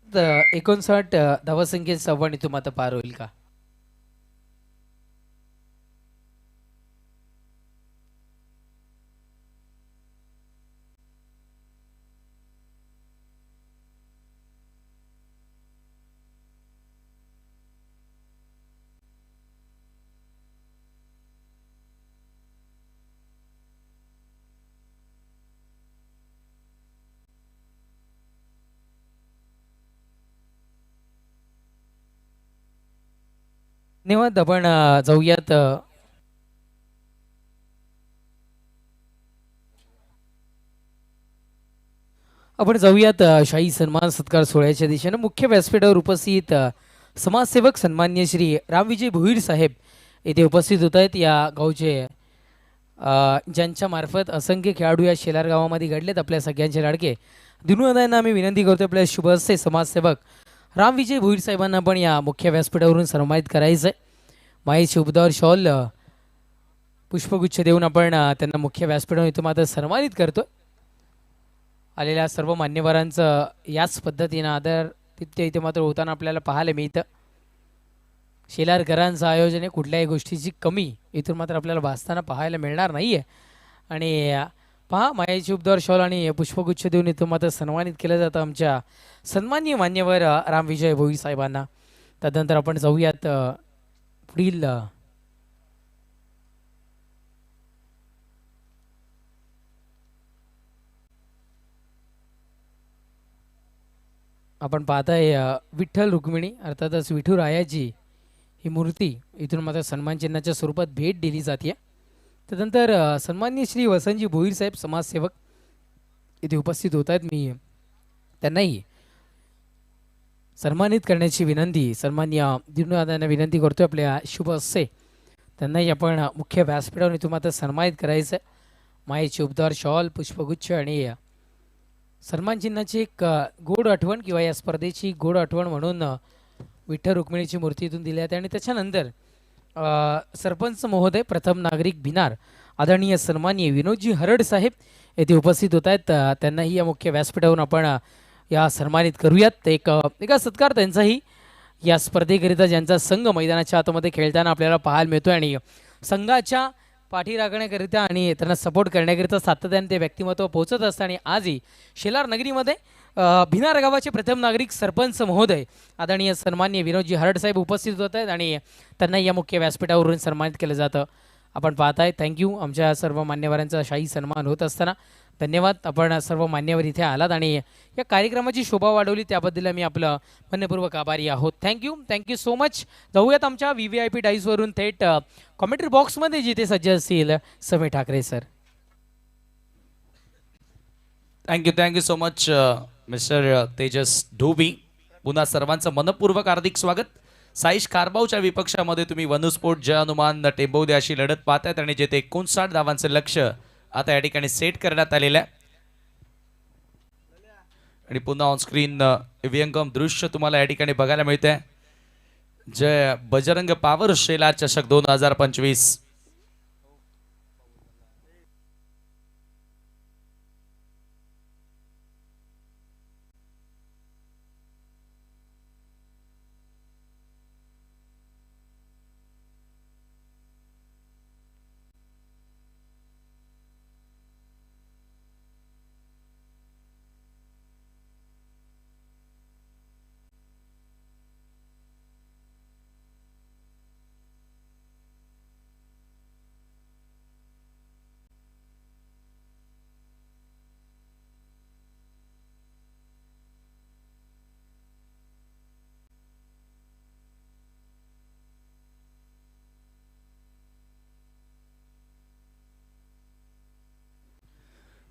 तर 59 धावसंख्येचं आव्हान इथून मात्र पार होईल का? धन्यवाद. आपण जाऊयात शाही सन्मान सत्कार सोहळ्याच्या दिशेने. मुख्य व्यासपीठावर उपस्थित समाजसेवक सन्मान्य श्री रामविजय भोईर साहेब येथे उपस्थित होत आहेत. या गावचे ज्यांच्या मार्फत असंख्य खेळाडू या शेलार गावामध्ये घडलेत आपल्या सगळ्यांचे लाडके. दिनूदायांना आम्ही विनंती करतो आपल्या शुभ हस्ते समाजसेवक रामविजय भोईर साहेबांना पण या मुख्य व्यासपीठावरून सन्मानित करायचं आहे. माहीची उपदार शॉल पुष्पगुच्छ देऊन आपण त्यांना मुख्य व्यासपीठावर इथं मात्र सन्मानित करतो. आलेल्या सर्व मान्यवरांचं याच पद्धतीनं आदर तिथे इथे मात्र होताना आपल्याला पाहायला मिळतं. शेलारकरांचं आयोजन आहे, कुठल्याही गोष्टीची कमी इथून मात्र आपल्याला भासताना पाहायला मिळणार नाही आहे. आणि पहा मायाची उपदार शॉल आणि पुष्पगुच्छ देऊन इथं मात्र सन्मानित केलं जातं आमच्या सन्माननीय मान्यवर रामविजय भोईर साहेबांना. त्यानंतर आपण जाऊयात पुढील आपण पाहताय विठ्ठल रुक्मिणी अर्थातच विठुरायाची ही मूर्ती इथून मात्र सन्मान चिन्हाच्या स्वरूपात भेट दिली जाते. त्यानंतर सन्माननीय श्री वसंतजी भोईर साहेब समाजसेवक इथे उपस्थित होत आहेत. मी त्यांनाही सन्मानित करण्याची विनंती सन्मान्य दिनूदादांना विनंती करतो आपल्या शुभ हस्ते. त्यांनाही आपण मुख्य व्यासपीठावर इथून मात्र सन्मानित करायचं आहे. मायेची उपदार शॉल पुष्पगुच्छ आणि सन्मान चिन्हाची एक गोड आठवण किंवा या स्पर्धेची गोड आठवण म्हणून विठ्ठल रुक्मिणीची मूर्ती इथून दिली आहे. आणि त्याच्यानंतर सरपंच महोदय प्रथम नागरिक भिनार आदरणीय सन्माननीय विनोदजी हरड साहेब येथे उपस्थित होत आहेत. त्यांनाही या मुख्य व्यासपीठावरून आपण या सन्मानित करूयात. एका सत्कार त्यांचाही या स्पर्धेकरिता ज्यांचा संघ मैदानाच्या आतमध्ये खेळताना आपल्याला पाहायला मिळतो आणि संघाच्या पाठी राखण्याकरिता आणि त्यांना सपोर्ट करण्याकरिता सातत्याने ते व्यक्तिमत्व पोहोचत असतं. आणि आजही शेलार नगरीमध्ये भिनार गावाचे प्रथम नागरिक सरपंच महोदय आदरणीय सन्माननीय विनोदजी हरड साहेब उपस्थित होत आहेत आणि त्यांना या मुख्य व्यासपीठावरून सन्मानित केलं जातं. आपण पाहताय. थँक्यू. आमच्या सर्व मान्यवरांचा शाही सन्मान होत असताना धन्यवाद. आपण सर्व मान्यवर इथे आलात आणि या कार्यक्रमाची शोभा वाढवली त्याबद्दल आम्ही आपलं मनपूर्वक आभारी आहोत. Thank you so much. जाऊयात आमच्या VVIP डाईसवरून थेट कॉमेंट्री बॉक्समध्ये जिथे सज्ज असतील Sameer Thackeray sir. Thank you so much mister Tejas Dhobi. पुन्हा सर्वांचं मनपूर्वक हार्दिक स्वागत. साईश कारबावच्या विपक्षामध्ये तुम्ही वनुस्फोट जय हनुमान टेंबवदे अशी लढत पाहतायत आणि जेथे 59 धावांचं लक्ष आता या ठिकाणी सेट करण्यात आलेलं आहे. आणि पुन्हा ऑन स्क्रीन विहंगम दृश्य तुम्हाला या ठिकाणी बघायला मिळतंय. जय बजरंग पावर शेलार चषक 2025.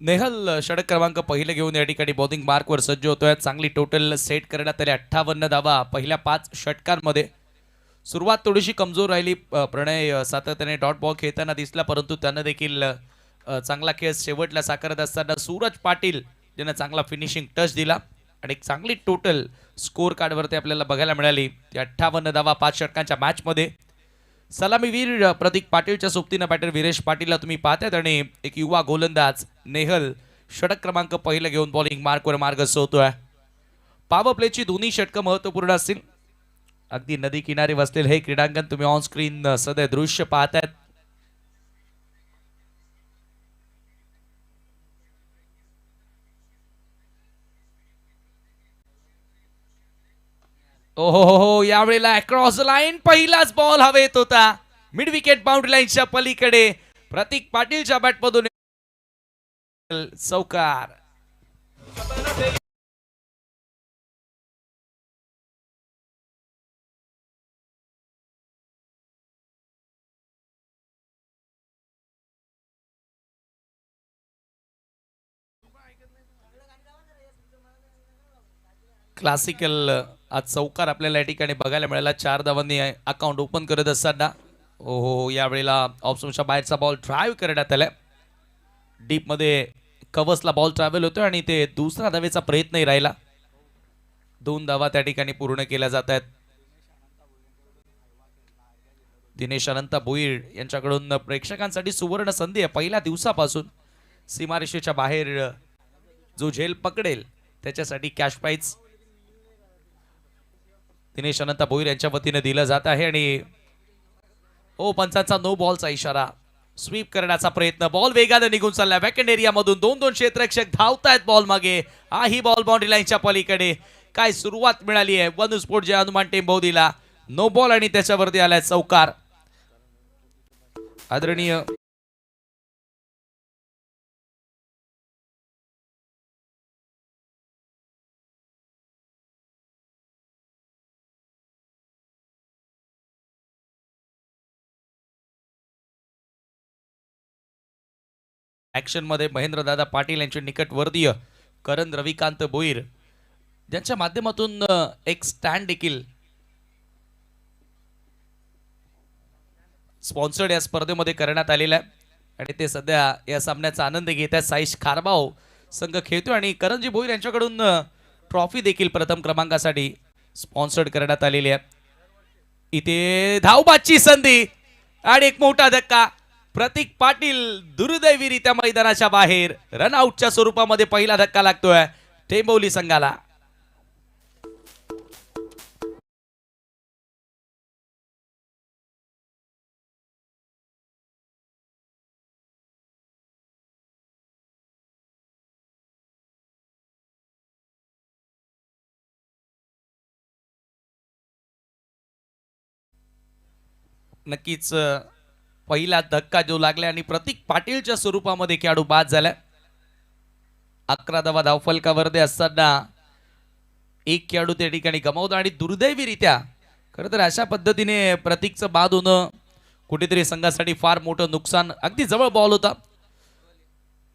नेहल षटक क्रमांक पहिले घेऊन या ठिकाणी बॉलिंग मार्कवर सज्ज होतोय. चांगली टोटल सेट करण्यात आली 58 धावा पहिल्या 5 षटकांमध्ये. सुरुवात थोडीशी कमजोर राहिली. प्रणय सातत्याने डॉट बॉल खेळताना दिसला, परंतु त्यानं देखील चांगला खेळ शेवटला साकारत असताना सूरज पाटील ज्यानं चांगला फिनिशिंग टच दिला आणि एक चांगली टोटल स्कोर कार्डवरती आपल्याला बघायला मिळाली. 58 धावा 5 षटकांच्या मॅचमध्ये. सलामीवीर प्रतीक पाटीलच्या सोबतीनं बॅटर विरेश पाटीलला तुम्ही पाहतायत आणि एक युवा गोलंदाज नेहल षटक क्रमांक पहिलं घेऊन बॉलिंग मार्कवर मार्ग सोडतोय. पॉवर प्लेची दोन्ही षटकं महत्त्वपूर्ण असतील. अगदी नदी किनारी वसलेलं हे क्रीडांगण तुम्ही ऑन स्क्रीन सध्या दृश्य पाहतायत. ओहो हो हो, यावेळेला अक्रॉस लाईन पहिलाच बॉल हवेत होता. मिड विकेट बाउंड्री लाईनच्या पलीकडे प्रतीक पाटीलच्या बॅटमधून चौकार. क्लासिकल आज चौकार आपल्याला या ठिकाणी बघायला मिळाला. 4 धावांनी अकाउंट ओपन करत असताना ओहो यावेळेला ऑप्शनच्या बाहेरचा बॉल ड्राईव्ह करण्यात आलाय. डीपमध्ये कवसला बॉल ट्रॅव्हल होतो आणि ते दुसरा धावेचा प्रयत्नही राहिला. 2 धावा त्या ठिकाणी पूर्ण केल्या जात आहेत. दिनेश अनंत भोईर यांच्याकडून प्रेक्षकांसाठी सुवर्ण संधी आहे. पहिल्या दिवसापासून सीमारेषेच्या बाहेर जो झेल पकडेल त्याच्यासाठी कॅश प्राइज दिनेश अनंत भोईर यांच्या वतीने दिलं जात आहे. आणि ओ पंचांचा नो बॉलचा इशारा. स्वीप करण्याचा प्रयत्न. बॉल वेगाने निघून चाललाय बॅकेंड एरियामधून. 2 क्षेत्ररक्षक धावतायत बॉल मागे. ही बॉल बाउंड्री लाईनच्या पलीकडे. काय सुरुवात मिळाली आहे. वन स्पोर्ट जे हनुमान टेंबोदीला नो बॉल आणि त्याच्यावरती आलाय चौकार. आदरणीय ऍक्शन मध्ये महेंद्रदादा पाटील यांचे निकटवर्तीय करण रविकांत भोईर ज्यांच्या माध्यमातून एक स्टँड देखील स्पॉन्सर्ड या स्पर्धेमध्ये करण्यात आलेला आहे आणि ते सध्या या सामन्याचा आनंद घेत आहेत. साईश खारबाव संघ खेळतोय आणि करणजी भोईर यांच्याकडून ट्रॉफी देखील प्रथम क्रमांकासाठी स्पॉन्सर्ड करण्यात आलेली आहे. इथे धावबाची संधी आणि एक मोठा धक्का. प्रतीक पाटील दुर्दैवीरित्या मैदानाच्या बाहेर. रनआउटच्या स्वरूपामध्ये पहिला धक्का लागतोय टेंबोली संघाला. नक्कीच पहिला धक्का जो लागला आणि प्रतीक पाटीलच्या स्वरूपामध्ये खेळाडू बाद झाला. 11 धावा धावफलकावर असताना एक खेळाडू त्या ठिकाणी गमावतो आणि दुर्दैवीरित्या खरं तर अशा पद्धतीने प्रतीकचं बाद होणं कुठेतरी संघासाठी फार मोठं नुकसान. अगदी जवळ बॉल होता.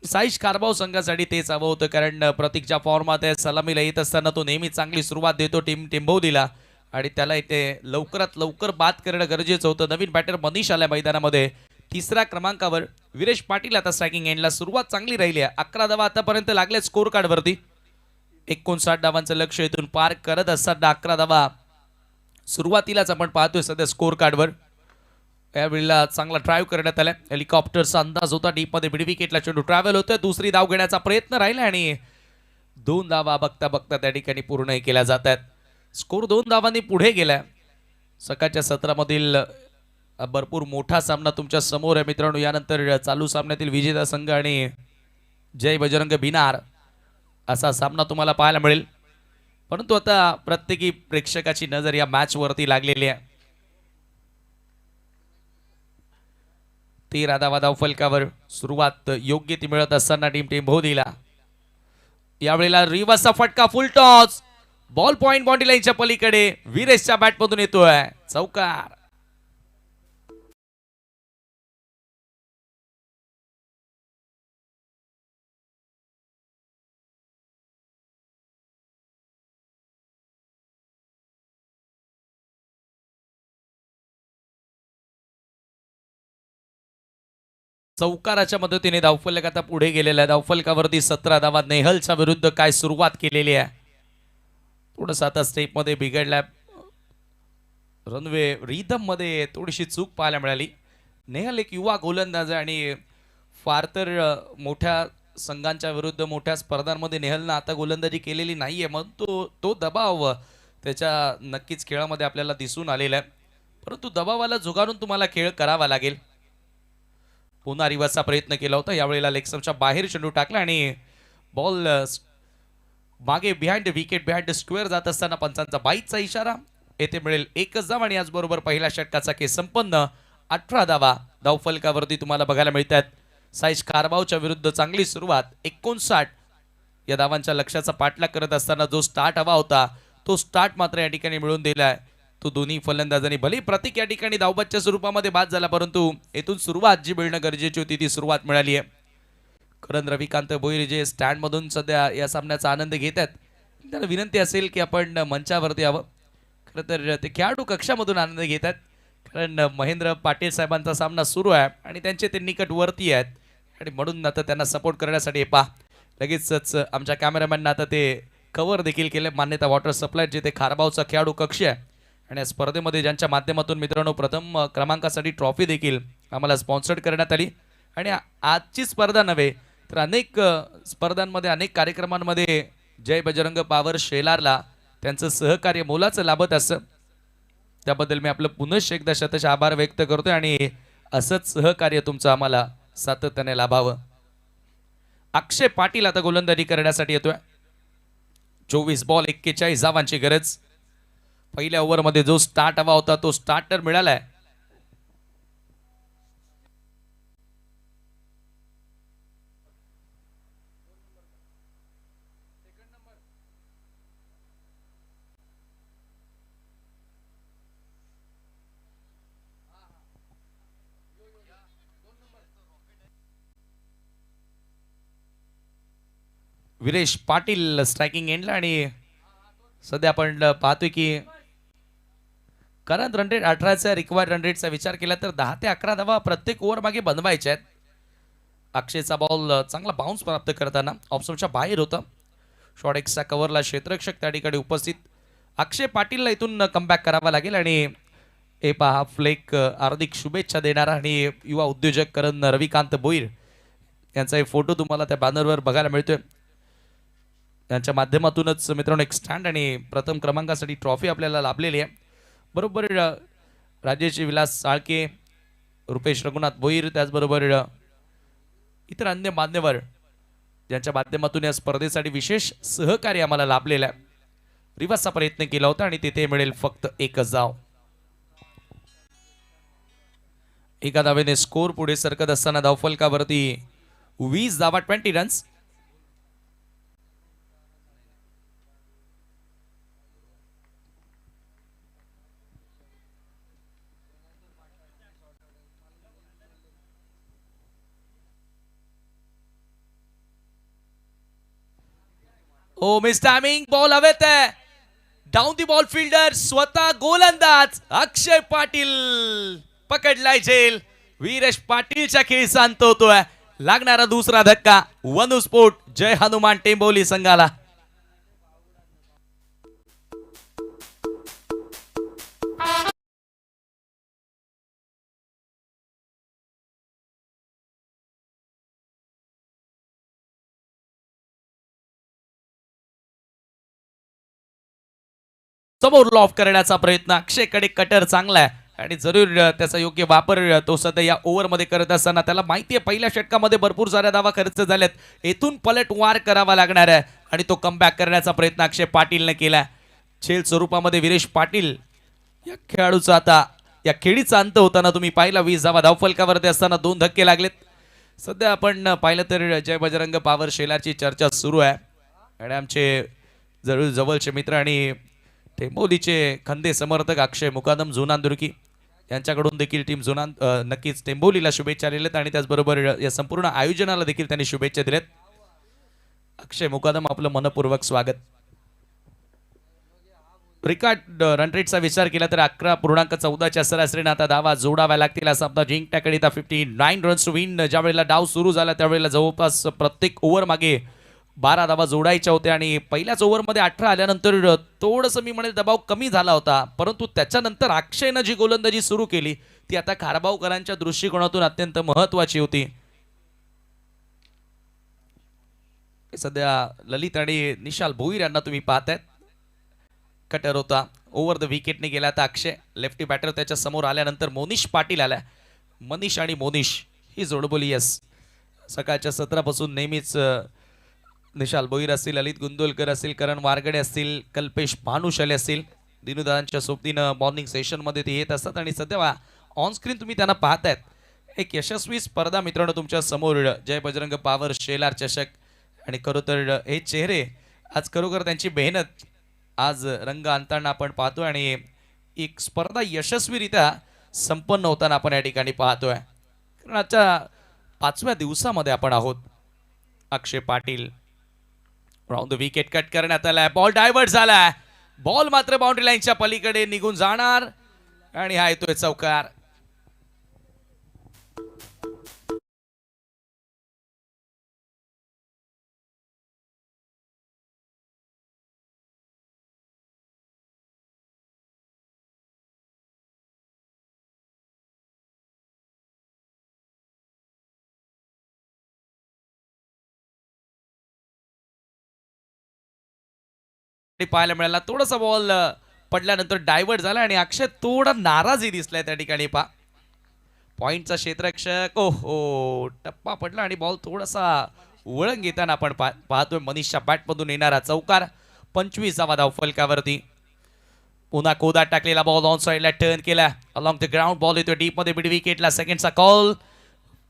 साईश कारभाव संघासाठी तेच हवं होतं कारण प्रतीकच्या फॉर्मात आहे. सलामीला येत असताना तो नेहमी चांगली सुरुवात देतो टीम टेंबोलीला आणि त्याला इथे लवकरात लवकर बाद करणं गरजेचं होतं. नवीन बॅटर मनीष आल्या मैदानामध्ये. 3ऱ्या क्रमांकावर विरेश पाटील आता स्ट्रायकिंग एंडला. सुरुवात चांगली राहिली आहे. 11 धावा आतापर्यंत लागले स्कोर कार्डवरती. 59 धावांचं लक्ष इथून पार करत असताना 11 धावा सुरुवातीलाच आपण पाहतोय सध्या स्कोर कार्डवर यावेळेला चांगला ड्राईव्ह करण्यात आला. हेलिकॉप्टरचा अंदाज होता, डीपमध्ये मिड विकेटला चेंडू ट्रॅव्हल होतोय. दुसरी धाव घेण्याचा प्रयत्न राहिला आणि 2 धावा बघता बघता त्या ठिकाणी पूर्ण केल्या जात आहेत. स्कोर 2 धावांनी पुढे गेलाय. सकाळच्या सत्रामधील भरपूर मोठा सामना तुमच्या समोर आहे मित्रांनो. यानंतर चालू सामन्यातील विजेता संघ आणि जय बजरंग बिनार असा सामना तुम्हाला पाहायला मिळेल. परंतु आता प्रत्येकी प्रेक्षकाची नजर या मॅच वरती लागलेली आहे. 13 धावा धावफलकावर सुरुवात योग्य ती मिळत असताना टीम टेंभोलीला यावेळेला रिवर्सचा फटका, फुल टॉस, बॉल पॉइंट बाउंड्री लाईनच्या पलीकडे वीरेशच्या बॅटमधून येतोय चौकार. चौकाराच्या मदतीने धावफलक आता पुढे गेलेला आहे. धावफलकावरती 17 धावा. नेहलच्या विरुद्ध काय सुरुवात केलेली आहे. थोडंसं आता स्टेपमध्ये बिघडलाय, रनवे रिदम मध्ये थोडीशी चूक पाहायला मिळाली. नेहल एक युवा गोलंदाज आहे आणि फार तर मोठ्या संघांच्या विरुद्ध मोठ्या स्पर्धांमध्ये नेहलनं आता गोलंदाजी केलेली नाहीये. मग तो दबाव त्याच्या नक्कीच खेळामध्ये आपल्याला दिसून आलेला आहे. परंतु दबावाला झुगारून तुम्हाला खेळ करावा लागेल. पुन्हा रिवर्सचा प्रयत्न केला होता. यावेळेला लेगस्टम्पच्या बाहेर चेंडू टाकला आणि बॉल मागे बिहाइंड विकेट, बिहाइंड स्क्वेअर जात असताना पंचांचा बाईचा इशारा. येथे मिळेल एकच धाव आणि याचबरोबर पहिल्या षटकाचा खेळ संपन्न. 18 धावा धावफलकावरती तुम्हाला बघायला मिळतात. साईज कारबावच्या विरुद्ध चांगली सुरुवात. 59 या धावांच्या लक्ष्याचा पाठलाग करत असताना जो स्टार्ट हवा होता तो स्टार्ट मात्र या ठिकाणी मिळून दिलाय. तो दोन्ही फलंदाजांनी भले प्रतीक या ठिकाणी धावबादच्या स्वरूपामध्ये बाद झाला, परंतु येथून सुरुवात जी मिळणं गरजेची होती ती सुरुवात मिळाली आहे. करण रविकांत भोईर जे स्टँड मधून सध्या या सामन्याचा आनंद घेत आहेत, त्यांना विनंती असेल की आपण मंचावरती यावं. खरं तर ते खेळाडू कक्षामधून आनंद घेत आहेत, कारण महेंद्र पाटील साहेबांचा सामना सुरू आहे आणि त्यांचे ते निकट वरती आहेत आणि म्हणून आता त्यांना सपोर्ट करण्यासाठी पहा लगेचच आमच्या कॅमेरामॅननं आता ते कव्हर देखील केले. मान्यता वॉटर सप्लाय जे ते खारबावचा खेळाडू कक्ष आहे आणि या स्पर्धेमध्ये ज्यांच्या माध्यमातून मित्रांनो प्रथम क्रमांकासाठी ट्रॉफी देखील आम्हाला स्पॉन्सर्ड करण्यात आली. आणि आजची स्पर्धा नव्हे तर अनेक स्पर्धांमध्ये, अनेक कार्यक्रमांमध्ये जय बजरंग पावर शेलारला त्यांचं सहकार्य मोलाचं लाभत असतं. त्याबद्दल मी आपलं पुनश्च एकदा शतश आभार व्यक्त करतोय आणि असंच सहकार्य तुमचं आम्हाला सातत्याने लाभावं. अक्षय पाटील आता गोलंदाजी करण्यासाठी येतोय. 24 बॉल 41 धावांची गरज. पहिल्या ओव्हरमध्ये जो स्टार्ट हवा होता तो स्टार्टर मिळालाय. विरेश पाटील स्ट्रायकिंग एंडला आणि सध्या आपण पाहतोय की करंट रन रेट 18चा रिक्वायर्ड रन रेटचा विचार केला तर 10 ते 11 धावा प्रत्येक ओव्हर मागे बनवायच्या आहेत. अक्षयचा बॉल चांगला बाउन्स प्राप्त करताना ऑप्शनच्या बाहेर होता. शॉर्ट एक्सचा कव्हरला क्षेत्ररक्षक त्या ठिकाणी उपस्थित. अक्षय पाटीलला इथून कमबॅक करावा लागेल आणि हे पहा फ्लेक हार्दिक शुभेच्छा देणारा आणि युवा उद्योजक करण रविकांत भोईर यांचा एक फोटो तुम्हाला त्या बॅनरवर बघायला मिळतोय. त्यांच्या माध्यमातूनच मित्रांनो एक स्टँड आणि प्रथम क्रमांकासाठी ट्रॉफी आपल्याला लाभलेली आहे. बरोबर राजेश विलास साळके, रुपेश रघुनाथ भोईर, त्याचबरोबर इतर अन्य मान्यवर ज्यांच्या माध्यमातून या स्पर्धेसाठी विशेष सहकार्य आम्हाला लाभलेलं आहे. रिवर्सचा प्रयत्न केला होता आणि तिथे मिळेल फक्त एकच धाव. एका धावेने स्कोर पुढे सरकत असताना धावफलकावरती 20 धावा, 20 रन्स. ओ मिस टायमिंग, बॉल हवेत आहे. डाऊन दी बॉल फिल्डर स्वतः गोलंदाज अक्षय पाटील पकडलाय झेल. वीरेश पाटीलच्या खेळीचा अंत होतोय. लागणारा दुसरा धक्का वनुस्फोट जय हनुमान टेंबोली संघाला. समोर लॉफ करण्याचा प्रयत्न. अक्षयकडे कटर चांगला आहे आणि जरूर त्याचा योग्य वापर तो सध्या या ओव्हरमध्ये करत असताना त्याला माहिती आहे पहिल्या षटकामध्ये भरपूर साऱ्या धावा खर्च झाल्यात. येथून पलटवार करावा लागणार आहे आणि तो कमबॅक करण्याचा प्रयत्न अक्षय पाटीलने केला. खेळ स्वरूपामध्ये विरेश पाटील या खेळाडूचा आता या खेळीचा अंत होताना तुम्ही पाहिला. 20 धावा धावफलकावरती असताना 2 धक्के लागलेत. सध्या आपण पाहिलं तर जय बजरंग पावर शेलारची चर्चा सुरू आहे आणि आमचे जवळचे मित्र आणि टेंबोलीचे खंदे समर्थक अक्षय मुकादम जुनांदुर्की यांच्याकडून देखील टीम नक्कीच टेंबोलीला शुभेच्छा दिल्यात आणि त्याचबरोबर या संपूर्ण आयोजनाला देखील त्यांनी शुभेच्छा दिल्यात. अक्षय मुकादम आपलं मनपूर्वक स्वागत. रिकार्ड रन रेटचा विचार केला तर 11.14च्या सरासरीने आता धावा जोडाव्या लागतील. असा आपला जिंकण्याकरिता 59 रन्स टू विन. ज्या वेळेला डाव सुरू झाला त्यावेळेला जवळपास प्रत्येक ओव्हर मागे 12 धावा जोडायच्या होत्या आणि पहिल्याच ओव्हरमध्ये 18 आल्यानंतर थोडंसं मी म्हणेल दबाव कमी झाला होता. परंतु त्याच्यानंतर अक्षयनं जी गोलंदाजी सुरू केली ती आता खारबावकरांच्या दृष्टिकोनातून अत्यंत महत्वाची होती. सध्या ललित आणि निशाल भोईर यांना तुम्ही पाहतायत. कटर होता ओव्हर द विकेटने गेला. आता अक्षय लेफ्टी बॅटर त्याच्या समोर आल्यानंतर मोनिश पाटील आला. मनीष आणि मोनिश ही जोडबोली यस सकाळच्या सत्रापासून नेहमीच निशाल भोईर असतील, ललित गुंदोलकर असतील, करण वारगडे असतील, कल्पेश भानुशाले असतील, दिनूदादांच्या सोबतीनं मॉर्निंग सेशनमध्ये ते येत असतात आणि सध्या ऑन स्क्रीन तुम्ही त्यांना पाहतायत. एक यशस्वी स्पर्धा मित्रांनो तुमच्या समोर जय बजरंग पावर शेलार चषक आणि खरं तर हे चेहरे आज खरोखर त्यांची मेहनत आज रंग आणताना आपण पाहतोय आणि एक स्पर्धा यशस्वीरित्या संपन्न होताना आपण या ठिकाणी पाहतोय. कारण आजच्या 5व्या दिवसामध्ये आपण आहोत. Akshay Patil round the wicket cut करण्यात आलाय. बॉल डायव्हर्ट झालाय. बॉल मात्र बाउंड्री लाईनच्या पलीकडे निघून जाणार आणि हा येतोय चौकार. पाहायला मिळाला. थोडासा बॉल पडल्यानंतर डायव्हर्ट झाला आणि अक्षय थोडा नाराजही दिसलाय त्या ठिकाणी. पॉइंटचा क्षेत्ररक्षक ओहो टप्पा पडला आणि बॉल थोडासा वळण घेताना आपण पाहतोय मनीषच्या बॅटमधून येणारा चौकार. 25 धावा धावफलकावरती. पुन्हा कोदा टाकलेला बॉल ऑन साइडला टर्न केला अलॉंग द ग्राउंड. बॉल येतो डीप मध्ये मिड विकेटला. सेकंडचा कॉल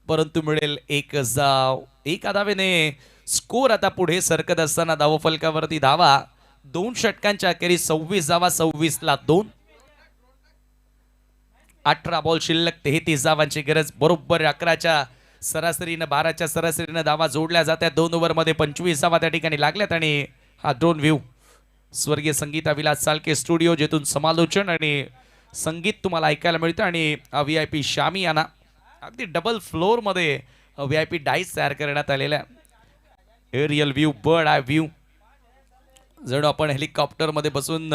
परंतु मिळेल एक धाव. एका धावेने स्कोर आता पुढे सरकत असताना धावफलकावरती धावा 2 षटकांच्या अखेरीस 26 धावा 26ला 2. 18 बॉल शिल्लक 33 धावांची गरज. बरोबर 11च्या सरासरीनं 12च्या सरासरीनं धावा जोडल्या जात्या. 2 ओव्हरमध्ये 25 धावा त्या ठिकाणी लागल्यात आणि हा ड्रोन व्ह्यू स्वर्गीय संगीता विलास सालके स्टुडिओ जेथून समालोचन आणि संगीत तुम्हाला ऐकायला मिळतं आणि VIP शामियाना अगदी डबल फ्लोर मध्ये VIP डाईस तयार करण्यात आलेल्या. Aerial view bird eye view जणू आपण हेलिकॉप्टरमध्ये बसून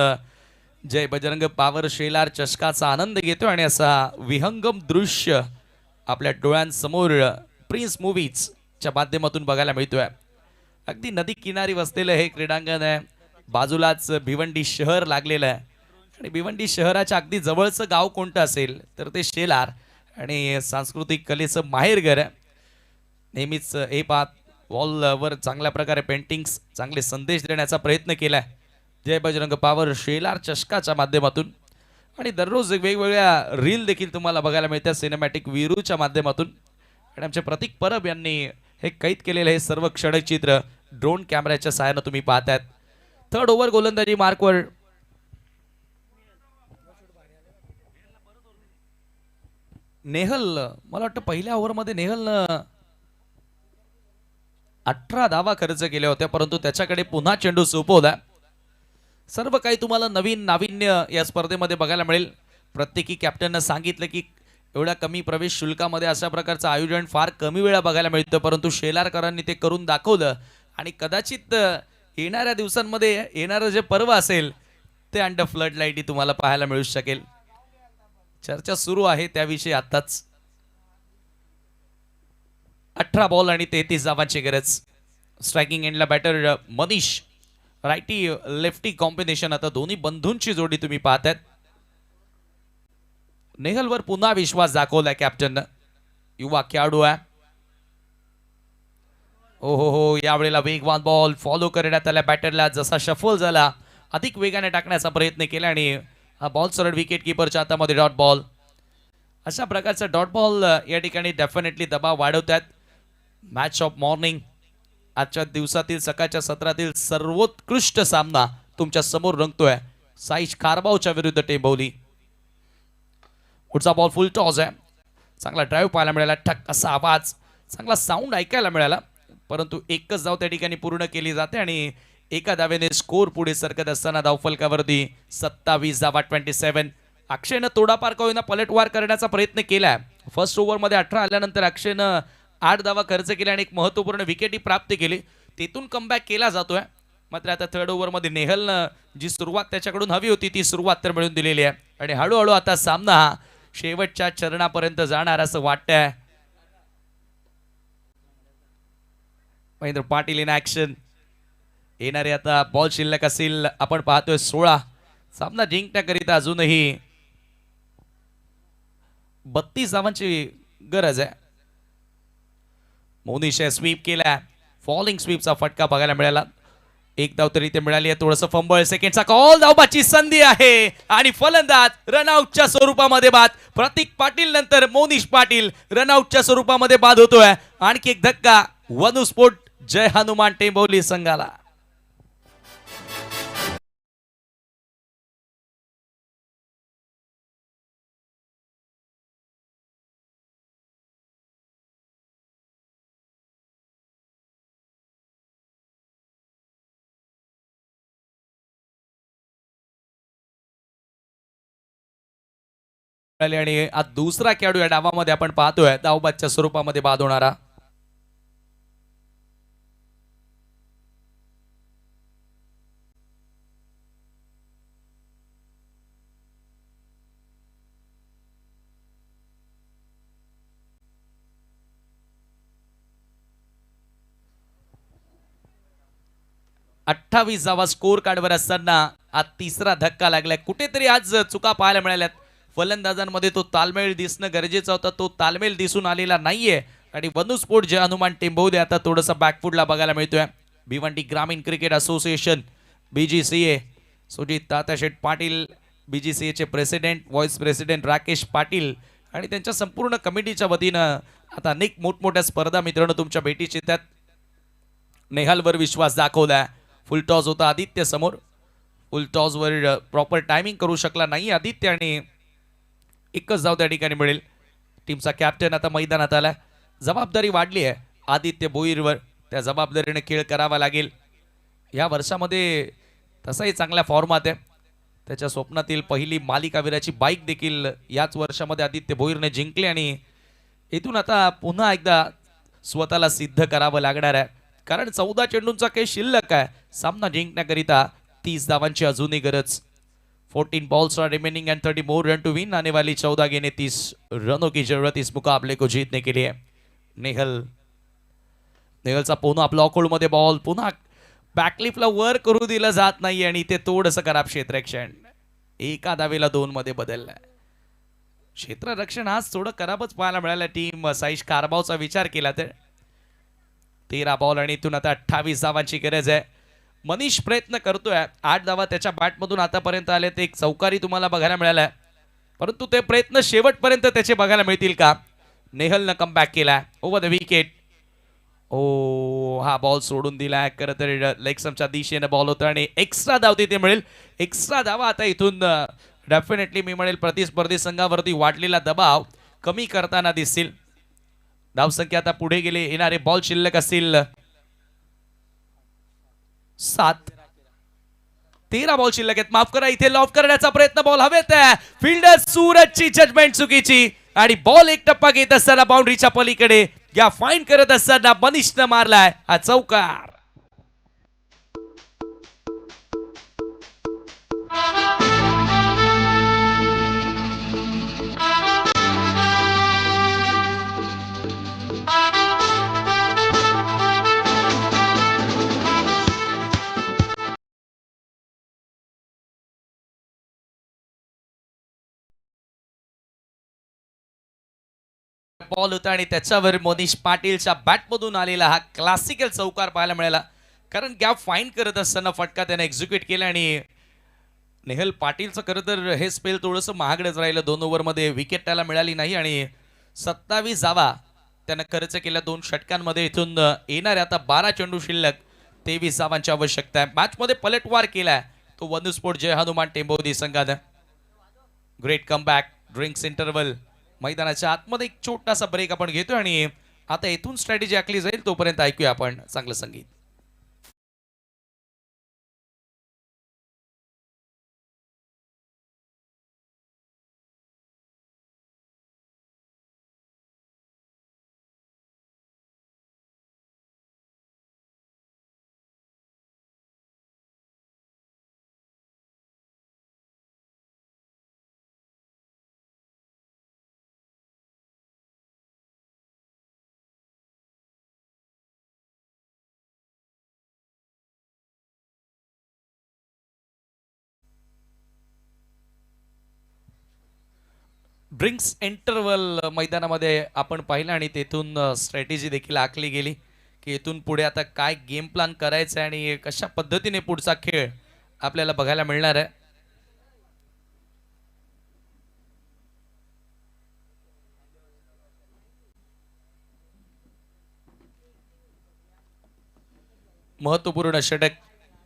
जय बजरंग पावर शेलार चषकाचा आनंद घेतो आणि असा विहंगम दृश्य आपल्या डोळ्यांसमोर प्रिन्स मूवीजच्या माध्यमातून बघायला मिळतोय. अगदी नदी किनारी वसलेलं हे क्रीडांगण आहे. बाजूलाच भिवंडी शहर लागलेलं आहे आणि भिवंडी शहराच्या अगदी जवळचं गाव कोणतं असेल तर ते शेलार आणि सांस्कृतिक कलेचं माहेरघर आहे. नेहमीच हे पाहत वॉलवर चांगल्या प्रकारे पेंटिंग्स चांगले संदेश देण्याचा प्रयत्न केलाय जय बजरंग पावर शेलार चषकाच्या माध्यमातून आणि दररोज वेगवेगळ्या रील देखील तुम्हाला बघायला मिळतात सिनेमॅटिक वीरूच्या माध्यमातून. आणि आमचे प्रतीक परब यांनी हे कैद केलेलं हे सर्व क्षणिक चित्र ड्रोन कॅमेऱ्याच्या सहाय्याने तुम्ही पाहतायत. थर्ड ओव्हर गोलंदाजी मार्कवर नेहल मला वाटतं पहिल्या ओव्हरमध्ये नेहलनं 18 धावा खर्च केल्या होत्या परंतु त्याच्याकडे पुन्हा चेंडू सोपवला. सर्व काही तुम्हाला नवीन नाविन्य या स्पर्धेमध्ये बघायला मिळेल. प्रत्येकी कॅप्टननं सांगितलं की एवढ्या कमी प्रवेश शुल्कामध्ये अशा प्रकारचं आयोजन फार कमी वेळा बघायला मिळतं परंतु शेलारकरांनी ते करून दाखवलं आणि कदाचित येणाऱ्या दिवसांमध्ये येणारं जे पर्व असेल ते अंडर फ्लड लाईटी तुम्हाला पाहायला मिळू शकेल. चर्चा सुरू आहे त्याविषयी आताच. 18 बॉल आणि 33 धावांची गरज. स्ट्रायकिंग एंडला batter Manish righty lefty combination. आता दोन्ही बंधूंची जोडी तुम्ही पाहतायत. नेहलवर पुन्हा विश्वास दाखवलाय कॅप्टननं. युवा खेळाडू आहे. ओ हो, यावेळेला वेगवान बॉल फॉलो करण्यात आला बॅटरला. जसा शफल झाला अधिक वेगाने टाकण्याचा प्रयत्न केला आणि हा बॉल सरळ विकेट किपरच्या हातामध्ये डॉट बॉल. अशा प्रकारचा डॉट बॉल या ठिकाणी डेफिनेटली दबाव वाढवतात. मॅच ऑफ मॉर्निंग, आजच्या दिवसातील सकाळच्या सत्रातील सर्वोत्कृष्ट सामना तुमच्या समोर रंगतोय. साईश कारबावच्या विरुद्ध टेंबवली. पुढचा बॉल फुल टॉस आहे. चांगला ड्राईव्ह पाहायला मिळाला. ठक असा आवाज, चांगला साऊंड ऐकायला मिळाला. परंतु एकच धाव त्या ठिकाणी पूर्ण केली जाते आणि एका धावेने स्कोर पुढे सरकत असताना धावफलकावरती 27 धावा 27. अक्षयनं थोडाफार का होईना पलटवार करण्याचा प्रयत्न केलाय. फर्स्ट ओव्हरमध्ये 18 आल्यानंतर अक्षयनं 8 धावा खर्च केल्या आणि एक महत्त्वपूर्ण विकेटही प्राप्त केली. तिथून कमबॅक केला जातोय. मात्र आता थर्ड ओव्हरमध्ये नेहलनं जी सुरुवात त्याच्याकडून हवी होती ती सुरुवात तर मिळून दिलेली आहे आणि हळूहळू आता सामना हा शेवटच्या चरणापर्यंत जाणार असं वाटतंय. Mahendra Patil in action. येणारे आता बॉल शिल्लक असेल आपण पाहतोय 16. सामना जिंकण्याकरिता अजूनही 32 धावांची गरज आहे. मोनिशा स्वीप केला. फॉलिंग स्वीपचा फटका बघायला मिळाला. एक धाव तरी ते मिळाली आहे. थोडंसं फंबळ. सेकंडचा कॉल. धावबाची संधी आहे आणि फलंदाज रनआउटच्या स्वरूपामध्ये बाद. प्रतीक पाटील नंतर मोनिश पाटील रनआउटच्या स्वरूपामध्ये बाद होतोय. आणखी एक धक्का वनू स्पोर्ट जय हनुमान टेंबवली संघाला. आणि आज दुसरा खेळाडू या डावामध्ये आपण पाहतोय धावबादच्या स्वरूपामध्ये बाद होणारा. अठ्ठावीस धावा स्कोर कार्डवर असताना आज तिसरा धक्का लागलाय. कुठेतरी आज चुका पाहायला मिळाल्यात. फलंदाजांमध्ये तो तालमेळ दिसणं गरजेचं होतं. तो तालमेळ दिसून आलेला नाहीये आणि वनू स्पोर्ट जे हनुमान टेंबवले आता थोडंसं बॅकफुटला बघायला मिळतोय. Bhiwandi Gramin cricket association BGCA Sujit Tatyasheth Patil, BGCAचे president vice president Rakesh Patil आणि त्यांच्या संपूर्ण कमिटीच्या वतीनं आता अनेक मोठमोठ्या स्पर्धा मित्रांनो तुमच्या भेटीस येतात. नेहालवर विश्वास दाखवलाय. फुल टॉस होता आदित्य समोर. फुल टॉसवर प्रॉपर टायमिंग करू शकला नाही आदित्य आणि एकच धाव त्या ठिकाणी मिळेल. टीमचा कॅप्टन आता मैदानात आला. जबाबदारी वाढली आहे आदित्य भोईरवर. त्या जबाबदारीने खेळ करावा लागेल. या वर्षामध्ये तसाही चांगल्या फॉर्मात आहे. त्याच्या स्वप्नातील पहिली मालिकावीराची बाईक देखील याच वर्षामध्ये आदित्य भोईरने जिंकली आणि इथून आता पुन्हा एकदा स्वतःला सिद्ध करावं लागणार आहे. कारण 14 चेंडूंचा काही शिल्लक आहे. सामना जिंकण्याकरिता 30 धावांची अजूनही गरज. 14 balls are remaining and 30 more run to win. आने वाली 14 गेंदें 30 रनों की जरूरत इस मुकाबले को जीतने के लिए. नेहलचा पुन्हा ब्लॉक होल्ड मध्ये बॉल. पुन्हा बॅकलिफला वर करू दिलं जात नाही आणि ते थोडंसं खराब क्षेत्ररक्षण. एका धावेला 2 मध्ये बदललाय. क्षेत्ररक्षण आज थोडं खराबच पाहायला मिळालं. टीम साईश कारबावचा विचार केला तर 13 बॉल आणि इथून आता 28 धावांची गरज आहे. मनीष प्रयत्न करतोय. 8 धावा त्याच्या बॅटमधून आतापर्यंत आले. ते एक चौकारी तुम्हाला बघायला मिळालाय. परंतु ते प्रयत्न शेवटपर्यंत त्याचे बघायला मिळतील का. नेहलनं कमबॅक केलाय ओव्हर द विकेट. हा बॉल सोडून दिलाय. खरं तर लेग स्टंपच्या दिशेने बॉल होता आणि एक्स्ट्रा धाव तिथे मिळेल. एक्स्ट्रा धावा आता इथून डेफिनेटली मी म्हणेल प्रतिस्पर्धी संघावरती वाढलेला दबाव कमी करताना दिसतील. धावसंख्या आता पुढे गेले. येणारे बॉल शिल्लक असतील 7. 13 बॉल शिल्लक आहेत. माफ करा इथे लॉफ करण्याचा प्रयत्न. बॉल हवेत आहे. फिल्डर सूरजची जजमेंट चुकीची आणि बॉल एक टप्पा घेत असताना बाउंड्रीच्या पलीकडे या फाईन करत असताना मनीषनं मारलाय हा चौकार. बॉल होता आणि त्याच्यावर मनीष पाटीलच्या बॅटमधून आलेला हा क्लासिकल चौकार पाहायला मिळाला. कारण गॅप फाईंड करत असताना फटका त्याने एक्झिक्यूट केला आणि नेहल पाटीलचं खरं तर हे स्पेल थोडंसं महागडच राहिलं. 2 ओव्हरमध्ये विकेट त्याला मिळाली नाही आणि 27 धावा त्यानं खर्च केल्या 2 षटकांमध्ये. इथून येणारे आता 12 चेंडू शिल्लक, 23 धावांची आवश्यकता आहे. मॅचमध्ये पलटवार केलाय तो वनुस्फोट जय हनुमान टेंबोदी संघानं. Great comeback. Drinks interval. मैदानाच्या आतमध्ये एक छोटासा ब्रेक आपण घेतो आणि आता इथून स्ट्रॅटेजी आखली जाईल. तोपर्यंत ऐकूया आपण चांगलं संगीत. ड्रिंक्स इंटरव्हल मैदानामध्ये आपण पाहिलं आणि तेथून स्ट्रॅटेजी देखील आखली गेली की इथून पुढे आता काय गेम प्लॅन करायचं आहे आणि कशा पद्धतीने पुढचा खेळ आपल्याला बघायला मिळणार आहे. महत्वपूर्ण षटक.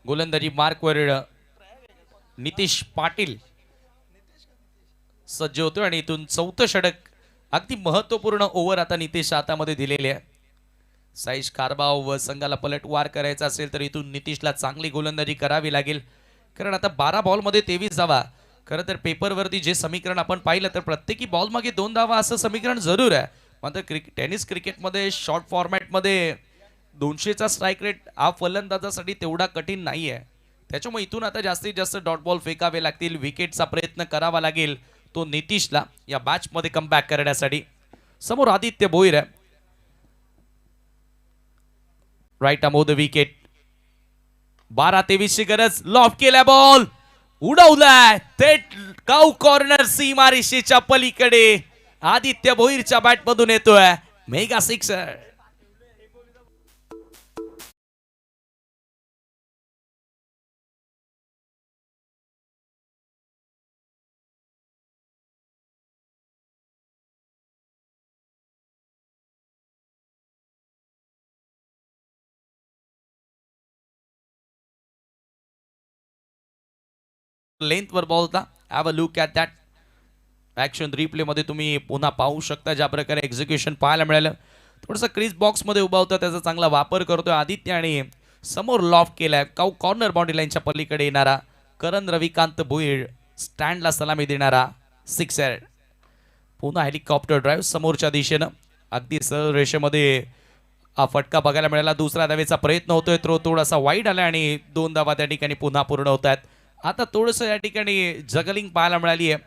गोलंदाजी मार्कवर नितीश पाटील सज्ज होतो आणि इथून 4थं षटक. अगदी महत्वपूर्ण ओव्हर आता नितीश हातामध्ये दिलेले आहे. साईश कारबाव व संघाला पलटवार करायचा असेल तर इथून नितीशला चांगली गोलंदाजी करावी लागेल. कारण आता 12 बॉलमध्ये 23 धावा. खरं तर पेपरवरती जे समीकरण आपण पाहिलं तर प्रत्येकी बॉल मागे 2 धावा असं समीकरण जरूर आहे. मात्र टेनिस क्रिकेटमध्ये शॉर्ट फॉर्मॅटमध्ये 200चा स्ट्राईक रेट हा फलंदाजासाठी तेवढा कठीण नाही आहे. त्याच्यामुळे इथून आता जास्तीत जास्त डॉट बॉल फेकावे लागतील. विकेटचा प्रयत्न करावा लागेल तो नितीशला या मॅच मध्ये कमबॅक करण्यासाठी. समोर आदित्य भोईर आहे. Right Amod wicket. 12-23 ची गरज. लॉफ केला बॉल उडवलाय थेट काऊ कॉर्नर सीमारेषेच्या पलीकडे. आदित्य भोईरच्या बॅट मधून येतोय मेगा सिक्सर. लेंथ वर बॉल होता. Have a look at that. Action replay मध्ये तुम्ही पुन्हा पाहू शकता ज्या प्रकारे एक्झिक्युशन पाहायला मिळालं. थोडंसं क्रीज बॉक्स मध्ये उभा होता त्याचा चांगला वापर करतोय आदित्य आणि समोर लॉफ केलाय काऊ कॉर्नर बाउंड्री लाईनच्या पलीकडे येणारा करण रविकांत भोईर. स्टँडला सलामी देणारा सिक्सर. पुन्हा हेलिकॉप्टर ड्राईव्ह समोरच्या दिशेनं अगदी सरळ रेषेमध्ये हा फटका बघायला मिळाला. दुसरा धावेचा प्रयत्न होतोय. थ्रो थोडासा वाईड आला आणि 2 धावा त्या ठिकाणी पुन्हा पूर्ण होत आहेत. आता थोडंसं या ठिकाणी जगलिंग पाहायला मिळाली आहे.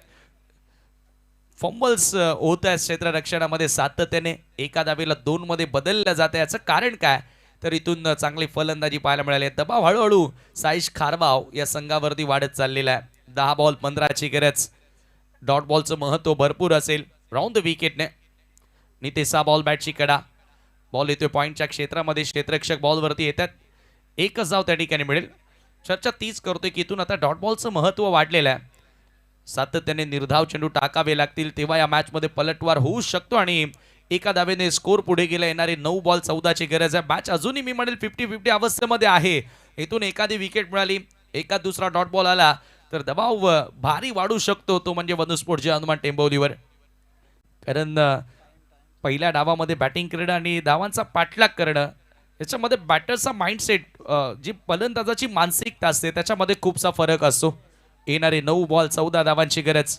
फंबल्स होत आहेत क्षेत्ररक्षणामध्ये सातत्याने. एका धावेला 2 मध्ये बदललं जातं. याचं कारण काय तर इथून चांगली फलंदाजी पाहायला मिळाली. दबाव हळूहळू साईश खारबाव या संघावरती वाढत चाललेला आहे. 10 बॉल 15ची गरज. डॉट बॉलचं महत्व भरपूर असेल. राऊंड द विकेटने नितेशा बॉल बॅटची कडा. बॉल येतोय पॉईंटच्या क्षेत्रामध्ये. क्षेत्ररक्षक बॉलवरती येतात. एकच धाव त्या ठिकाणी मिळेल. चर्चा तीच करतोय की इथून आता डॉट बॉलचं महत्व वाढलेलं आहे. सातत्याने निर्धाव चेंडू टाकावे लागतील तेव्हा या मॅच मध्ये पलटवार होऊ शकतो आणि एका धावेने स्कोर पुढे गेला. येणारे 9 बॉल 14ची गरज आहे. मॅच अजूनही मी म्हणेल 50-50 अवस्थेमध्ये आहे. इथून एखादी विकेट मिळाली, एका दुसरा डॉट बॉल आला तर दबाव भारी वाढू शकतो. तो म्हणजे वनुस्फोट जय हनुमान टेंबोलीवर. कारण पहिल्या डावामध्ये बॅटिंग करणं आणि धावांचा पाठलाग करणं याच्यामध्ये बॅटरचा माइंडसेट जी फलंदाजाची मानसिकता असते त्याच्यामध्ये खूपसा फरक असतो. येणारे 9 बॉल 14 धावांची गरज.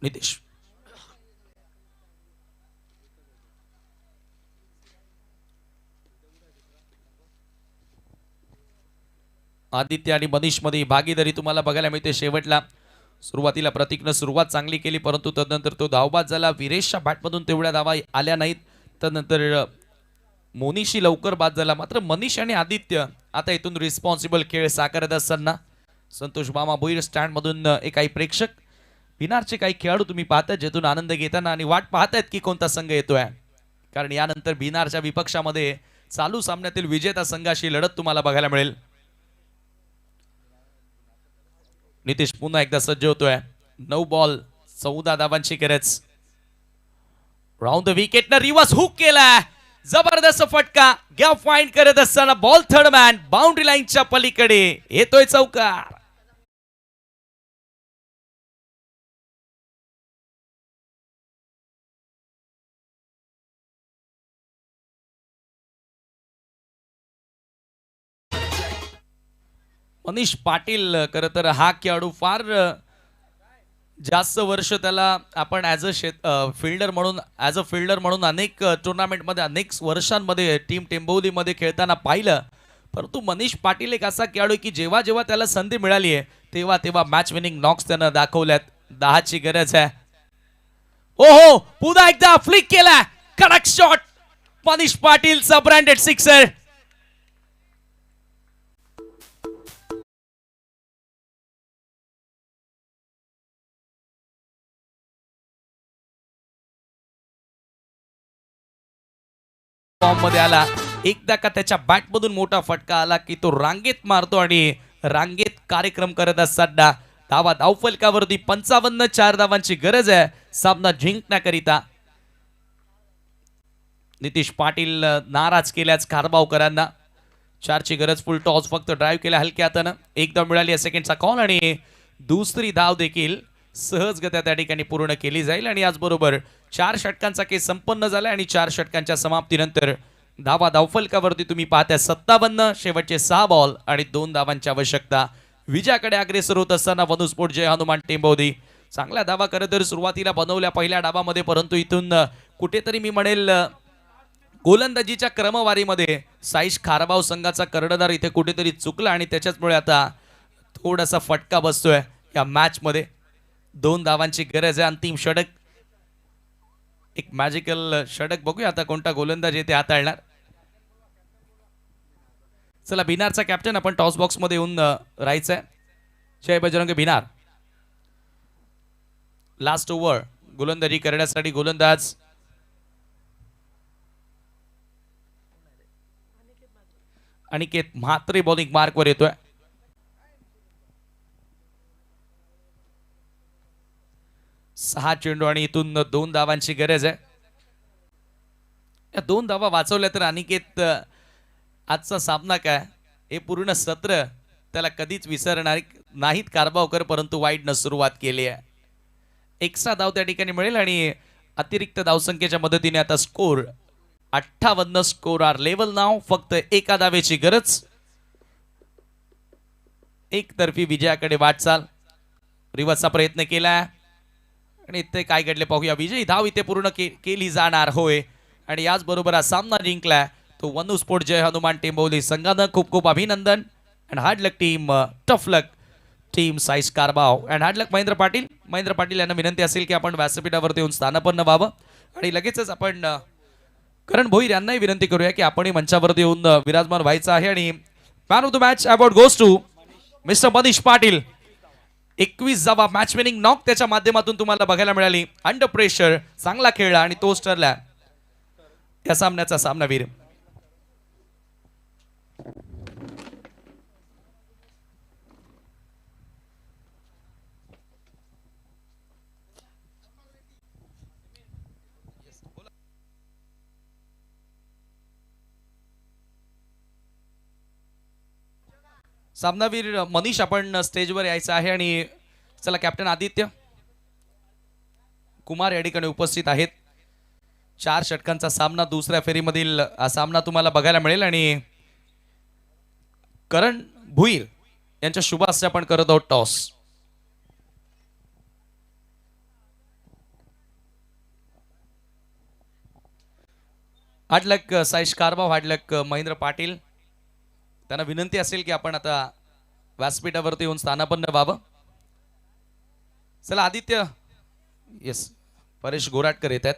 नितीश आदित्य आणि मनीष मध्ये भागीदारी तुम्हाला बघायला मिळते. शेवटला सुरुवातीला प्रतीकनं सुरुवात चांगली केली परंतु तदनंतर तो धावबाद झाला. विरेशच्या बॅटमधून तेवढ्या धावा आल्या नाहीत. तदनंतर मोनीशी लवकर बाद झाला. मात्र मनीष आणि आदित्य आता इथून रिस्पॉन्सिबल खेळ साकारत असताना संतोष मामा भोईर स्टँड मधून काही प्रेक्षक भिनारचे काही खेळाडू तुम्ही पाहताय जेथून आनंद घेताना आणि वाट पाहतायत की कोणता संघ येतोय, कारण यानंतर भिनारच्या विपक्षामध्ये चालू सामन्यातील विजेता संघाशी लढत तुम्हाला बघायला मिळेल. नितीश पुन्हा एकदा सज्ज होतोय. 9 बॉल 14 धावांची गरज. राऊंड द विकेट न रिवर्स हुक केला, जबरदस्त फटका. गॅप फाइंड करत असताना बॉल थर्ड मॅन बाउंड्री लाईनच्या पलीकडे येतोय चौकार. मनीष पाटील खरं तर हा खेळाडू फार जास्त वर्ष त्याला आपण ॲज अ फिल्डर म्हणून अनेक टुर्नामेंटमध्ये अनेक वर्षांमध्ये टीम टेंबोलीमध्ये खेळताना पाहिलं. परंतु मनीष पाटील एक असा खेळाडू की जेव्हा जेव्हा त्याला संधी मिळाली आहे तेव्हा तेव्हा मॅच विनिंग नॉक्स त्यानं दाखवल्यात. 10ची गरज आहे. ओहो, पुन्हा एकदा फ्लिक केला, कडक शॉट. मनीष पाटीलचा ब्रँडेड सिक्सर. मध्ये आला एकदा का त्याच्या बॅट मधून मोठा फटका आला की तो रांगेत मारतो आणि रांगेत कार्यक्रम करत असताना धावफलकावरती 55 4 धावांची गरज आहे सामना जिंकण्याकरिता. नितीश पाटील नाराज केल्याच कारभावकरांना. 4ची गरज. फुल टॉस फक्त ड्राईव्ह केला हलक्या हातानं. एकदा मिळाली सेकंडचा कॉल आणि दुसरी धाव देखील सहजगत्या त्या ठिकाणी पूर्ण केली जाईल आणि याचबरोबर 4 षटकांचा केस संपन्न झाला आणि 4 षटकांच्या समाप्तीनंतर धावफलकावरती तुम्ही पाहताय 57. शेवटचे 6 बॉल आणि 2 धावांची आवश्यकता. विजयाकडे अग्रेसर होत असताना वनुस्फोट जय हनुमान टेंबोदी चांगल्या धावा करत तर सुरुवातीला बनवल्या पहिल्या डावामध्ये, परंतु इथून कुठेतरी मी म्हणेल गोलंदाजीच्या क्रमवारीमध्ये साईश खारबाव संघाचा कर्णधार इथे कुठेतरी चुकला आणि त्याच्याचमुळे आता थोडासा फटका बसतोय या मॅच मध्ये. 2 धावांची गरज आहे. अंतिम षटक, एक मॅजिकल षटक. बघूया आता कोणता गोलंदाज येथे हाताळणार. चला, भिनारचा कॅप्टन आपण टॉस बॉक्स मध्ये येऊन राहायचंय. जय बजरंग भिनार. लास्ट ओव्हर गोलंदाजी करण्यासाठी गोलंदाज अनिकेत म्हात्रे बॉलिंग मार्कवर येतोय. सहा चेंडू आणि इथून 2 धावांची गरज आहे. या 2 धावा वाचवल्या तर अनिकेत आजचा सामना काय हे पूर्ण सत्र त्याला कधीच विसरणार नाहीत कारभावकर, परंतु वाईट न सुरुवात केली आहे. एक्स्ट्रा धाव त्या ठिकाणी मिळेल आणि अतिरिक्त धावसंख्येच्या मदतीने आता स्कोर 58. स्कोर आर लेवल नाव. फक्त एका धावेची गरज. एकतर्फी विजयाकडे वाटचाल. रिव्हर्सचा प्रयत्न केला आणि इथे काय घडले पाहूया. विजयी धाव इथे पूर्ण केली जाणार होय आणि याचबरोबर हा सामना जिंकलाय तो वनुस्फोट जय हनुमान टेंबोली संघानं. खूप खूप अभिनंदन. And hard luck team, tough luck team Saish Karbhav and hard luck Mahendra Patil. Mahendra Patil यांना विनंती असेल की आपण व्यासपीठावरती येऊन स्थानापन्न व्हावं आणि लगेचच आपण करण भोईर यांनाही विनंती करूया की आपण मंचावरती येऊन विराजमान व्हायचं आहे. आणि man of the match award goes to mister Manish Patil. 21 धावा मॅच विनिंग नॉक त्याच्या माध्यमातून तुम्हाला बघायला मिळाली. अंडर प्रेशर चांगला खेळला आणि तोच ठरला या सामन्याचा सामनावीर. सामनावीर मनीष आपण स्टेजवर यायचं आहे आणि चला कॅप्टन आदित्य कुमार या ठिकाणी उपस्थित आहेत. 4 षटकांचा सामना दुसऱ्या फेरीमधील हा सामना तुम्हाला बघायला मिळेल आणि करण भुईर यांच्या शुभ हस्ते आपण करत आहोत टॉस. हार्ड लक साईश कारभाव, हार्ड लक महेंद्र पाटील. त्यांना विनंती असेल की आपण आता व्यासपीठावरती येऊन स्थानापन्न व्हावं. चला आदित्य, येस, परेश गोराटकर येत आहेत.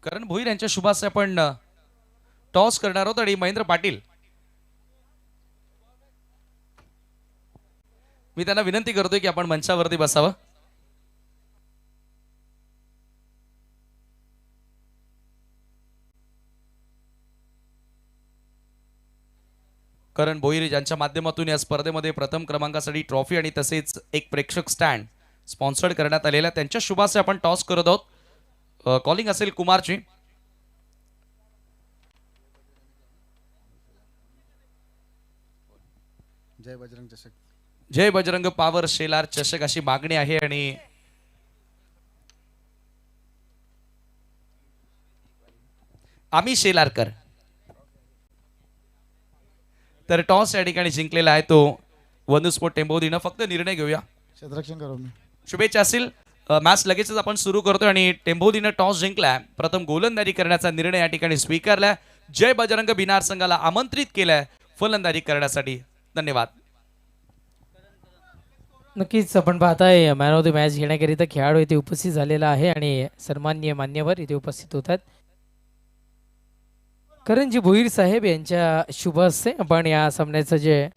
करण भोईर यांच्या शुभास आपण टॉस करणार आहोत आणि महेंद्र पाटील मी त्यांना विनंती करतोय की आपण मंचावरती बसावं. करण भोईर ज्यांच्या माध्यमातून या स्पर्धेमध्ये प्रथम क्रमांकासाठी ट्रॉफी आणि तसेच एक प्रेक्षक स्टँड स्पॉन्सर्ड करण्यात आलेला आहे. त्यांच्या शुभासे आपण टॉस करत आहोत. कॉलिंग असेल कुमारची. जय बजरंग चषक. जय बजरंग पावर शेलार चषक अशी मागणी आहे आणि आम्ही शेलारकर. तर टॉस या ठिकाणी जिंकलेला आहे तो वनुस्पोर्ट टेंबोदीनं. फक्त निर्णय घेऊया. क्षेत्ररक्षण करू मी. शुभेच्छा असतील. मॅच लगेचच आपण सुरू करतोय आणि टेंबोदीनं टॉस जिंकलाय. प्रथम गोलंदाजी करण्याचा निर्णय या ठिकाणी स्वीकारलाय. जय बजरंग बिनार संघाला आमंत्रित केलंय फलंदाजी करण्यासाठी. धन्यवाद. नक्कीच आपण पाहताय मॅन ऑफ द मॅच घेण्याकरिता खेळाडू इथे उपस्थित झालेला आहे आणि सन्माननीय मान्यवर इथे उपस्थित होतात. करणजी भोईर साहेब यांच्या शुभ हस्ते आपण या सामन्याचं जे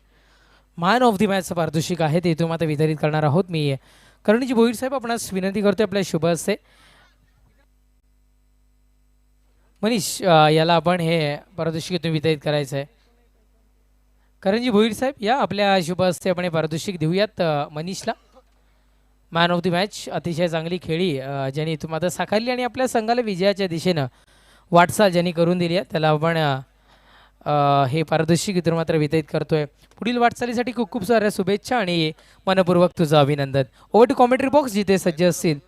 मॅन ऑफ द मॅचचं पारितोषिक आहे ते इथून आता वितरित करणार आहोत. मी करणजी भोईर साहेब आपणास विनंती करतोय आपल्या शुभ हस्ते मनीष याला आपण हे पारितोषिक इथून वितरित करायचं आहे. करणजी भोईर साहेब या आपल्या शुभ हस्ते आपण हे पारितोषिक देऊयात मनीषला. मॅन ऑफ द मॅच अतिशय चांगली खेळी ज्यांनी इथून आता साकारली आणि आपल्या संघाला विजयाच्या दिशेनं वाटचाल ज्यांनी करून दिली आहे त्याला आपण हे पारितोषिक इथून मात्र वितरित करतोय. पुढील वाटचालीसाठी खूप खूप साऱ्या शुभेच्छा आणि मनपूर्वक तुझं अभिनंदन. ओव्हर टू कॉमेंट्री बॉक्स जिथे सज्ज असतील